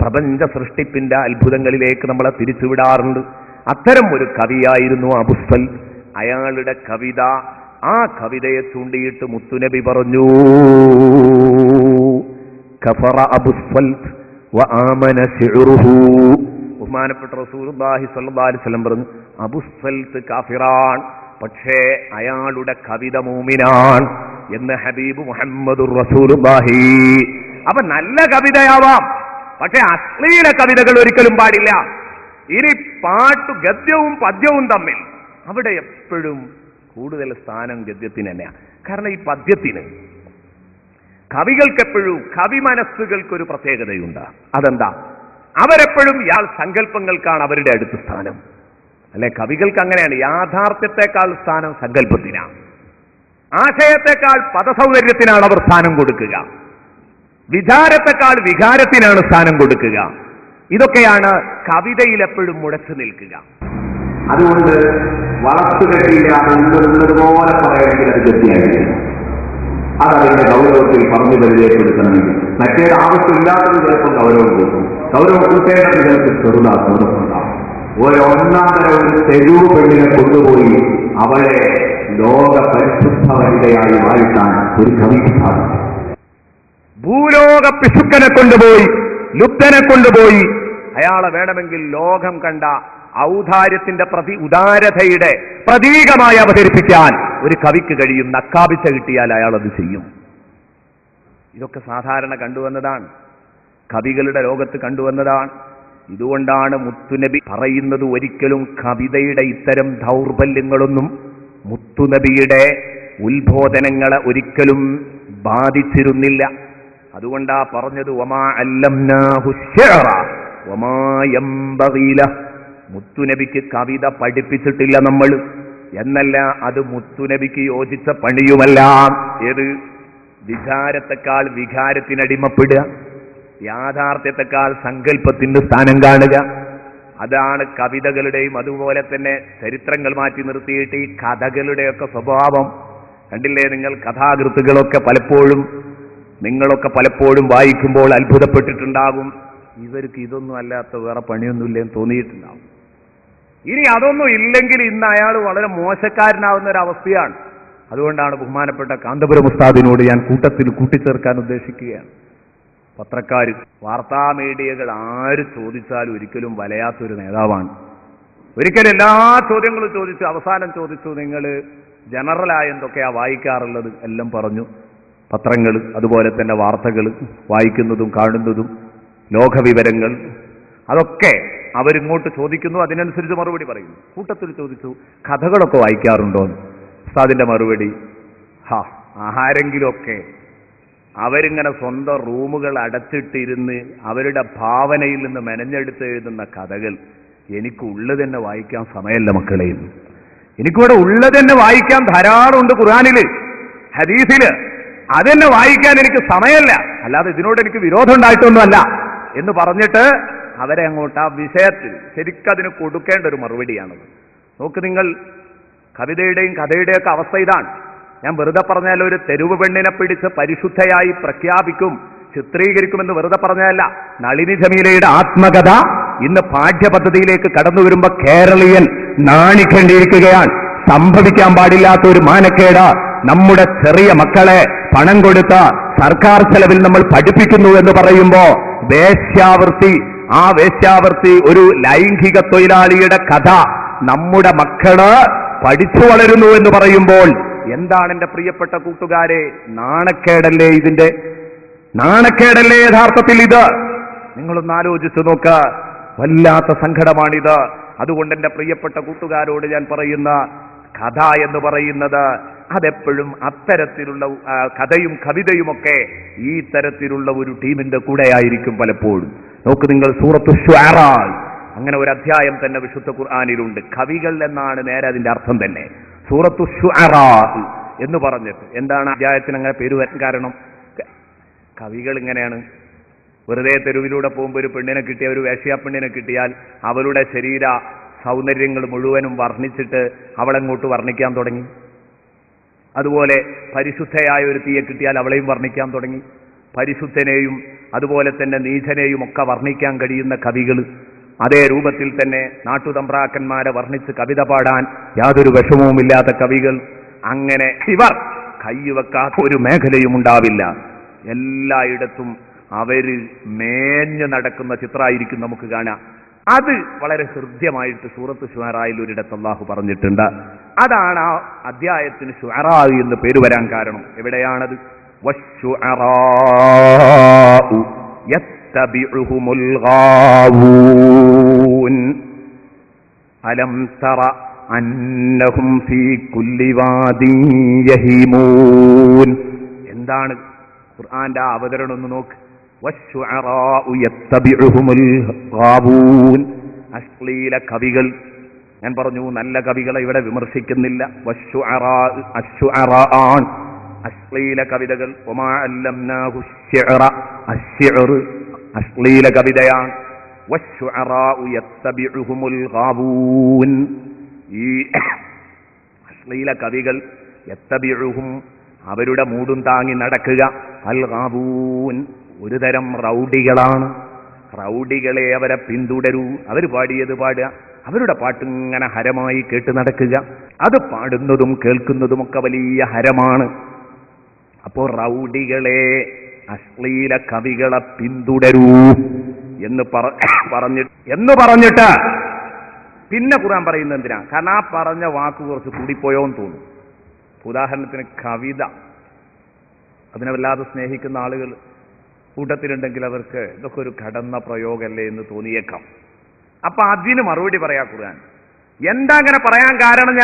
പ്രപഞ്ച സൃഷ്ടിപ്പിന്റെ അത്ഭുതങ്ങളിലേക്ക് നമ്മളെ തിരിച്ചുവിടാറുണ്ട്. അത്തരം ഒരു കവിയായിരുന്നു അബുസ്വൽ. അയാളുടെ കവിത, ആ കവിതയെ ചൂണ്ടിയിട്ട് മുത്തുനബി പറഞ്ഞു, കഫറ അബുസ്വൽത്ത് വആമന ശിഅറുഹു. ബഹുമാനപ്പെട്ട റസൂലുള്ളാഹി സ്വല്ലല്ലാഹു അലൈഹി വസല്ലം പറഞ്ഞു, അബുസ്വൽത്ത് കാഫിറാൻ, പക്ഷേ അയാളുടെ കവിത മൂമിനാൻ എന്ന് ഹബീബ് മുഹമ്മദുർ റസൂലുള്ളാഹി. അപ്പൊ നല്ല കവിതയാവാം, പക്ഷെ അശ്ലീല കവിതകൾ ഒരിക്കലും പാടില്ല. ഇനി പാട്ടു ഗദ്യവും പദ്യവും തമ്മിൽ അവിടെ എപ്പോഴും കൂടുതൽ സ്ഥാനം ഗദ്യത്തിന് തന്നെയാണ്. കാരണം ഈ പദ്യത്തിന് കവികൾക്കെപ്പോഴും, കവി മനസ്സുകൾക്കൊരു പ്രത്യേകതയുണ്ട്. അതെന്താ? അവരെപ്പോഴും ഇയാൾ സങ്കല്പങ്ങൾക്കാണ് അവരുടെ അടുത്ത് സ്ഥാനം. അല്ലെ, കവികൾക്ക് അങ്ങനെയാണ്. യാഥാർത്ഥ്യത്തെക്കാൾ സ്ഥാനം സങ്കല്പത്തിനാണ്, ആശയത്തെക്കാൾ പദസൗന്ദര്യത്തിനാണ് അവർ സ്ഥാനം കൊടുക്കുക. വിചാരത്തെക്കാൾ വികാരത്തിനാണ് സ്ഥാനം കൊടുക്കുക. ഇതൊക്കെയാണ് കവിതയിൽ എപ്പോഴും മുഴച്ചു നിൽക്കുക. അതുകൊണ്ട് വളർത്തുകെട്ടില്ലാതെ ഉള്ളതുപോലെ പറയണമെങ്കിൽ അത് ഗതിയായിരിക്കും. അതതിന്റെ ഗൗരവത്തിൽ പറഞ്ഞു പരിചയപ്പെടുത്തണമെങ്കിൽ മറ്റേത് ആവശ്യമില്ലാത്തത് ചിലപ്പോൾ ഗൗരവം കൂട്ടും, ഗൗരവം കൂട്ടേണ്ടത് ചിലപ്പോൾ ചെറുതാക്കുന്നുണ്ടാവും. ഒരൊന്നാന്തര ഒരു തെരുവ് പെണ്ണിനെ കൊണ്ടുപോയി അവളെ ലോക പരിശുദ്ധ വനിതയായി മാറ്റാൻ ഒരു കവിക്ക് സാധിക്കും. ഭൂലോക പിശുക്കനെ കൊണ്ടുപോയി, ലുബ്ധനെ കൊണ്ടുപോയി അയാളെ വേണമെങ്കിൽ ലോകം കണ്ട ഔദാര്യത്തിന്റെ ഉദാരതയുടെ പ്രതീകമായി അവതരിപ്പിക്കാൻ ഒരു കവിക്ക് കഴിയും. നക്കാബിച്ച കിട്ടിയാൽ അയാൾ അത് ചെയ്യും. ഇതൊക്കെ സാധാരണ കണ്ടുവന്നതാണ്, കവികളുടെ ലോകത്ത് കണ്ടുവന്നതാണ്. ഇതുകൊണ്ടാണ് മുത്തുനബി പറയുന്നത് ഒരിക്കലും കവിതയുടെ ഇത്തരം ദൗർബല്യങ്ങളൊന്നും മുത്തുനബിയുടെ ഉത്ബോധനങ്ങളെ ഒരിക്കലും ബാധിച്ചിരുന്നില്ല. അതുകൊണ്ടാ പറഞ്ഞത് വമാ അല്ലംനാഹു ശിഅറ വമാ യംബഗി ലഹു. മുത്തുനബിക്ക് കവിത പഠിപ്പിച്ചിട്ടില്ല നമ്മൾ എന്നല്ല, അത് മുത്തുനബിക്ക് യോജിച്ച പണിയുമല്ല. ഏത്? വികാരത്തെക്കാൾ വികാരത്തിനടിമപ്പെടുക, യാഥാർത്ഥ്യത്തെക്കാൾ സങ്കല്പത്തിന്റെ സ്ഥാനം കാണുക. അതാണ് കവിതകളുടെയും അതുപോലെ തന്നെ ചരിത്രങ്ങൾ മാറ്റി നിർത്തിയിട്ട് ഈ കഥകളുടെയൊക്കെ സ്വഭാവം കണ്ടില്ലേ നിങ്ങൾ? കഥാകൃത്തുകളൊക്കെ പലപ്പോഴും നിങ്ങളൊക്കെ പലപ്പോഴും വായിക്കുമ്പോൾ അത്ഭുതപ്പെട്ടിട്ടുണ്ടാകും. ഇവർക്ക് ഇതൊന്നും അല്ലാത്ത വേറെ പണിയൊന്നുമില്ലെന്ന് തോന്നിയിട്ടുണ്ടാവും. ഇനി അതൊന്നും ഇല്ലെങ്കിൽ ഇന്ന് അയാൾ വളരെ മോശക്കാരനാവുന്ന ഒരു അവസ്ഥയാണ്. അതുകൊണ്ടാണ് ബഹുമാനപ്പെട്ട കാന്തപുരം ഉസ്താദിനോട് ഞാൻ കൂട്ടത്തിൽ കൂട്ടിച്ചേർക്കാൻ ഉദ്ദേശിക്കുകയാണ്. പത്രക്കാർ, വാർത്താ മീഡിയകൾ ആര് ചോദിച്ചാലും ഒരിക്കലും വലയാത്തൊരു നേതാവാണ്. ഒരിക്കലും എല്ലാ ചോദ്യങ്ങളും ചോദിച്ചു, അവസാനം ചോദിച്ചു നിങ്ങൾ ജനറലായ എന്തൊക്കെയാ വായിക്കാറുള്ളത് എല്ലാം പറഞ്ഞു. പത്രങ്ങൾ, അതുപോലെ തന്നെ വാർത്തകൾ വായിക്കുന്നതും കാണുന്നതും ലോകവിവരങ്ങൾ അതൊക്കെ അവരിങ്ങോട്ട് ചോദിക്കുന്നു, അതിനനുസരിച്ച് മറുപടി പറയുന്നു. കൂട്ടത്തിൽ ചോദിച്ചു കഥകളൊക്കെ വായിക്കാറുണ്ടോന്ന്. ഉസ്താദിന്റെ മറുപടി, ആരെങ്കിലുമൊക്കെ അവരിങ്ങനെ സ്വന്തം റൂമുകൾ അടച്ചിട്ടിരുന്ന് അവരുടെ ഭാവനയിൽ നിന്ന് മെനഞ്ഞെടുത്ത് എഴുതുന്ന കഥകൾ എനിക്ക് ഉള്ളത് തന്നെ വായിക്കാൻ സമയമല്ല മക്കളെ. എനിക്കിവിടെ ഉള്ളത് തന്നെ വായിക്കാൻ ധാരാളമുണ്ട്, ഖുർആനില് ഹദീസില്, അതെന്നെ വായിക്കാൻ എനിക്ക് സമയമല്ല, അല്ലാതെ ഇതിനോട് എനിക്ക് വിരോധം ഉണ്ടായിട്ടൊന്നുമല്ല എന്ന് പറഞ്ഞിട്ട് അവരെ അങ്ങോട്ട് ആ വിഷയത്തിൽ ശരിക്കതിന് കൊടുക്കേണ്ട ഒരു മറുപടിയാണത്. നോക്ക് നിങ്ങൾ, കവിതയുടെയും കഥയുടെയൊക്കെ അവസ്ഥ ഇതാണ്. ഞാൻ വെറുതെ പറഞ്ഞാൽ ഒരു തെരുവ് പെണ്ണിനെ പിടിച്ച് പരിശുദ്ധയായി പ്രഖ്യാപിക്കും, ചിത്രീകരിക്കുമെന്ന് വെറുതെ പറഞ്ഞതല്ല. നളിനി ജമീലയുടെ ആത്മകഥ ഇന്ന് പാഠ്യപദ്ധതിയിലേക്ക് കടന്നു വരുമ്പോ കേരളീയൻ നാണിക്കേണ്ടിയിരിക്കുകയാണ്. സംഭവിക്കാൻ പാടില്ലാത്ത ഒരു മാനക്കേട് നമ്മുടെ ചെറിയ മക്കളെ പണം കൊടുത്ത് സർക്കാർ ചെലവിൽ നമ്മൾ പഠിപ്പിക്കുന്നു എന്ന് പറയുമ്പോ വേശ്യാവൃത്തി, ആ വേശ്യാവൃത്തി ഒരു ലൈംഗിക തൊഴിലാളിയുടെ കഥ നമ്മുടെ മക്കള് പഠിച്ചു വളരുന്നു എന്ന് പറയുമ്പോൾ എന്താണ് എന്റെ പ്രിയപ്പെട്ട കൂട്ടുകാരെ? നാണക്കേടല്ലേ? ഇതിന്റെ നാണക്കേടല്ലേ യഥാർത്ഥത്തിൽ ഇത്? നിങ്ങളൊന്ന് ആലോചിച്ചു നോക്ക്, വല്ലാത്ത സങ്കടമാണിത്. അതുകൊണ്ട് എന്റെ പ്രിയപ്പെട്ട കൂട്ടുകാരോട് ഞാൻ പറയുന്ന കഥ എന്ന് പറയുന്നത് അതെപ്പോഴും അത്തരത്തിലുള്ള കഥയും കവിതയുമൊക്കെ ഈ തരത്തിലുള്ള ഒരു ടീമിന്റെ കൂടെയായിരിക്കും പലപ്പോഴും. നോക്ക് നിങ്ങൾ, സൂറത്തു ശുഅറ, അങ്ങനെ ഒരു അധ്യായം തന്നെ വിശുദ്ധ ഖുർആനിലുണ്ട്. കവികൾ എന്നാണ് നേരെ അതിന്റെ അർത്ഥം തന്നെ. സൂറത്തു ശുഅറ എന്ന് പറഞ്ഞിട്ട് എന്താണ് അധ്യായത്തിന് അങ്ങനെ പേര് വരാൻ കാരണം? കവികൾ ഇങ്ങനെയാണ്. വെറുതെ തെരുവിലൂടെ പോകുമ്പോൾ ഒരു പെണ്ണിനെ കിട്ടിയ, ഒരു വേശ്യാ പെണ്ണിനെ കിട്ടിയാൽ അവളുടെ ശരീര സൗന്ദര്യങ്ങൾ മുഴുവനും വർണ്ണിച്ചിട്ട് അവളെങ്ങോട്ട് വർണ്ണിക്കാൻ തുടങ്ങി. അതുപോലെ പരിശുദ്ധയായ ഒരു തീയെ കിട്ടിയാൽ അവളെയും വർണ്ണിക്കാൻ തുടങ്ങി. പരിശുദ്ധനെയും അതുപോലെ തന്നെ നീചനെയും ഒക്കെ വർണ്ണിക്കാൻ കഴിയുന്ന കവികൾ, അതേ രൂപത്തിൽ തന്നെ നാട്ടുതമ്പ്രാക്കന്മാരെ വർണ്ണിച്ച് കവിത പാടാൻ യാതൊരു വിഷമവുമില്ലാത്ത കവികൾ. അങ്ങനെ ഇവർ കൈവെക്കാത്ത ഒരു മേഖലയും ഉണ്ടാവില്ല. എല്ലായിടത്തും അവര് മേഞ്ഞു നടക്കുന്ന ചിത്രമായിരിക്കും നമുക്ക് കാണാം. അത് വളരെ ഹൃദ്യമായിട്ട് സൂറത്ത് ശുഅറായിൽ ഒരിടത്ത് അല്ലാഹു പറഞ്ഞിട്ടുണ്ട്. അതാണ് ആ അധ്യായത്തിന് ശുഅറാ എന്ന് പേര് വരാൻ കാരണം. എവിടെയാണത്? വശുഅറാഉ യത്തബിഉഹുമുൽ ഗാവൂൻ അലം തറ അന്നഹും ഫീ കുല്ലി വാദിൻ യഹീമൂൻ. എന്താണ് ഖുർആന്റെ ആ അവതരണം ഒന്ന് നോക്ക്. വശുഅറാഉ യത്തബിഉഹുമുൽ ഗാവൂൻ, അശ്ലീല കവികൾ. ഞാൻ പറഞ്ഞു, നല്ല കവികളെ ഇവിടെ വിമർശിക്കുന്നില്ല. വശുഅറാ, അശ്ശുഅറാ ആണ്. അശ്ലീല കവിതകൾ. വമാ അല്ലംനാഹു ശിഅറ, അശ്ശിഅർ അശ്ലീല കവിതയാണ്. വശുഅറാഉ യത്തബിഉഹുമുൽ ഗാവൂൻ, ഈ അശ്ലീല കവികൾ യത്തബിഉഹും അവരുടെ മൂടും താങ്ങി നടക്കുക, അൽ ഗാവൂൻ ഒരു തരം റൗഡികളാണ്. റൗഡികളെ അവരെ പിന്തുടരൂ, അവർ പാടിയത് പാടുക, അവരുടെ പാട്ടിങ്ങനെ ഹരമായി കേട്ട് നടക്കുക. അത് പാടുന്നതും കേൾക്കുന്നതുമൊക്കെ വലിയ ഹരമാണ്. അപ്പോൾ റൗഡികളെ, അശ്ലീല കവികളെ പിന്തുടരൂ എന്ന് പറഞ്ഞിട്ട് പിന്നെ ഖുർആൻ പറയുന്നത് എന്തിനാ? കാരണം ആ പറഞ്ഞ വാക്ക് കുറച്ച് കൂടിപ്പോയോന്ന് തോന്നും. ഉദാഹരണത്തിന് കവിത, അതിനെ വല്ലാതെ സ്നേഹിക്കുന്ന ആളുകൾ കൂട്ടത്തിലുണ്ടെങ്കിൽ അവർക്ക് ഇതൊക്കെ ഒരു കടന്ന പ്രയോഗമല്ലേ എന്ന് തോന്നിയേക്കാം. അപ്പൊ അതിന് മറുപടി പറയാ ഖുർആൻ. എന്താ അങ്ങനെ പറയാൻ കാരണം?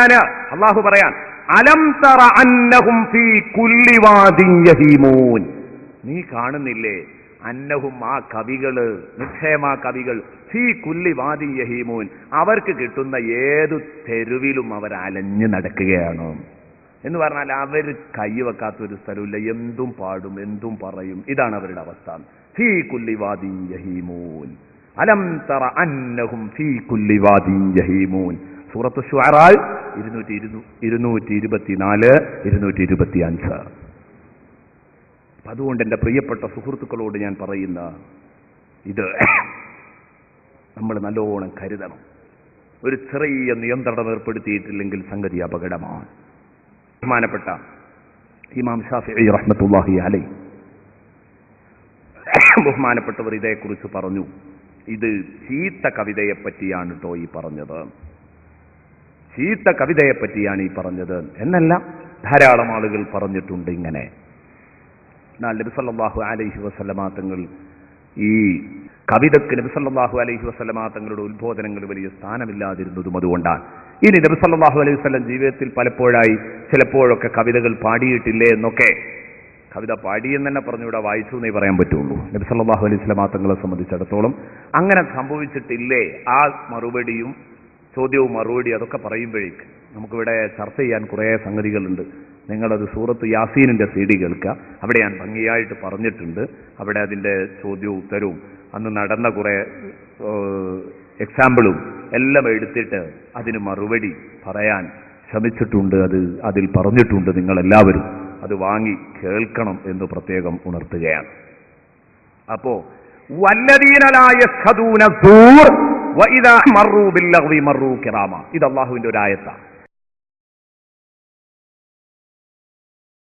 അള്ളാഹു പറയാൻ, അലം തറ അന്നഹും ഫീ കുല്ലി വാദിൻ യഹീമൂൻ, നീ കാണുന്നില്ലേ അന്നഹും ആ കവികള്, നിശ്ചയമാ കവികൾ, ഫീ കുല്ലി വാദിൻ യഹീമൂൻ അവർക്ക് കിട്ടുന്ന ഏതു തെരുവിലും അവർ അലഞ്ഞു നടക്കുകയാണ് എന്ന് പറഞ്ഞാൽ അവർ കൈവെക്കാത്തൊരു സ്ഥലമില്ല, എന്തും പാടും എന്തും പറയും, ഇതാണ് അവരുടെ അവസ്ഥ. ഫീ കുല്ലി വാദിൻ യഹീമൂൻ, അലം തറ അന്നഹും ഫീ കുല്ലി വാദിൻ യഹീമൂൻ. സൂറത്ത് ശുഅറാ 224, 225. അതുകൊണ്ട് എൻ്റെ പ്രിയപ്പെട്ട സുഹൃത്തുക്കളോട് ഞാൻ പറയുന്ന ഇത് നമ്മൾ നല്ലോണം കരുതണം. ഒരു ചെറിയ നിയന്ത്രണം ഏർപ്പെടുത്തിയിട്ടില്ലെങ്കിൽ സംഗതി അപകടമാണ്. ബഹുമാനപ്പെട്ട ഇമാം ഷാഫിഈ റഹ്മത്തുള്ളാഹി അലൈഹി ബഹുമാനപ്പെട്ടവർ ഇതേക്കുറിച്ച് പറഞ്ഞു, ഇത് ചീത്ത കവിതയെ പറ്റിയാണ് കേട്ടോ ഈ പറഞ്ഞത്, ചീത്ത കവിതയെ പറ്റിയാണ് ഈ പറഞ്ഞത് എന്നല്ല, ധാരാളം ആളുകൾ പറഞ്ഞിട്ടുണ്ട് ഇങ്ങനെ. എന്നാൽ നബി സല്ലല്ലാഹു അലൈഹി വസല്ലമ തങ്ങൾ ഈ കവിതയ്ക്ക് നബി സല്ലല്ലാഹു അലൈഹി വസല്ലമ തങ്ങളുടെ ഉത്ബോധനങ്ങൾ വലിയ സ്ഥാനമില്ലാതിരുന്നതും അതുകൊണ്ടാണ്. ഇനി നബി സല്ലല്ലാഹു അലൈഹി വസല്ലം ജീവിതത്തിൽ പലപ്പോഴായി ചിലപ്പോഴൊക്കെ കവിതകൾ പാടിയിട്ടില്ലേ എന്നൊക്കെ, കവിത പാടിയെന്ന് തന്നെ പറഞ്ഞുകൂടെ, വായിച്ചു എന്നേ പറയാൻ പറ്റുള്ളൂ. നബി സല്ലല്ലാഹു അലൈഹി വസല്ലമ തങ്ങളെ സംബന്ധിച്ചിടത്തോളം അങ്ങനെ സംഭവിച്ചിട്ടില്ലേ? ആ മറുപടിയും ചോദ്യവും മറുപടി അതൊക്കെ പറയുമ്പോഴേക്ക് നമുക്കിവിടെ ചർച്ച ചെയ്യാൻ കുറേ സംഗതികളുണ്ട്. നിങ്ങളത് സൂറത്ത് യാസീനിന്റെ CD കേൾക്കുക, അവിടെ ഞാൻ ഭംഗിയായിട്ട് പറഞ്ഞിട്ടുണ്ട്. അവിടെ അതിൻ്റെ ചോദ്യവും ഉത്തരവും അന്ന് നടന്ന കുറേ എക്സാമ്പിളും എല്ലാം എടുത്തിട്ട് അതിന് മറുപടി പറയാൻ ശ്രമിച്ചിട്ടുണ്ട്. അതിൽ പറഞ്ഞിട്ടുണ്ട്. നിങ്ങളെല്ലാവരും അത് വാങ്ങി കേൾക്കണം എന്ന് പ്രത്യേകം ഉണർത്തുകയാണ്. അപ്പോ വല്ലദീന ലാ യശ്ഹദൂന സൂർ വഇദാ മറൂ ബില്ലഗ്വി മറൂ കിറാമ, ഇത് അല്ലാഹുവിന്റെ ഒരു ആയത്താണ്.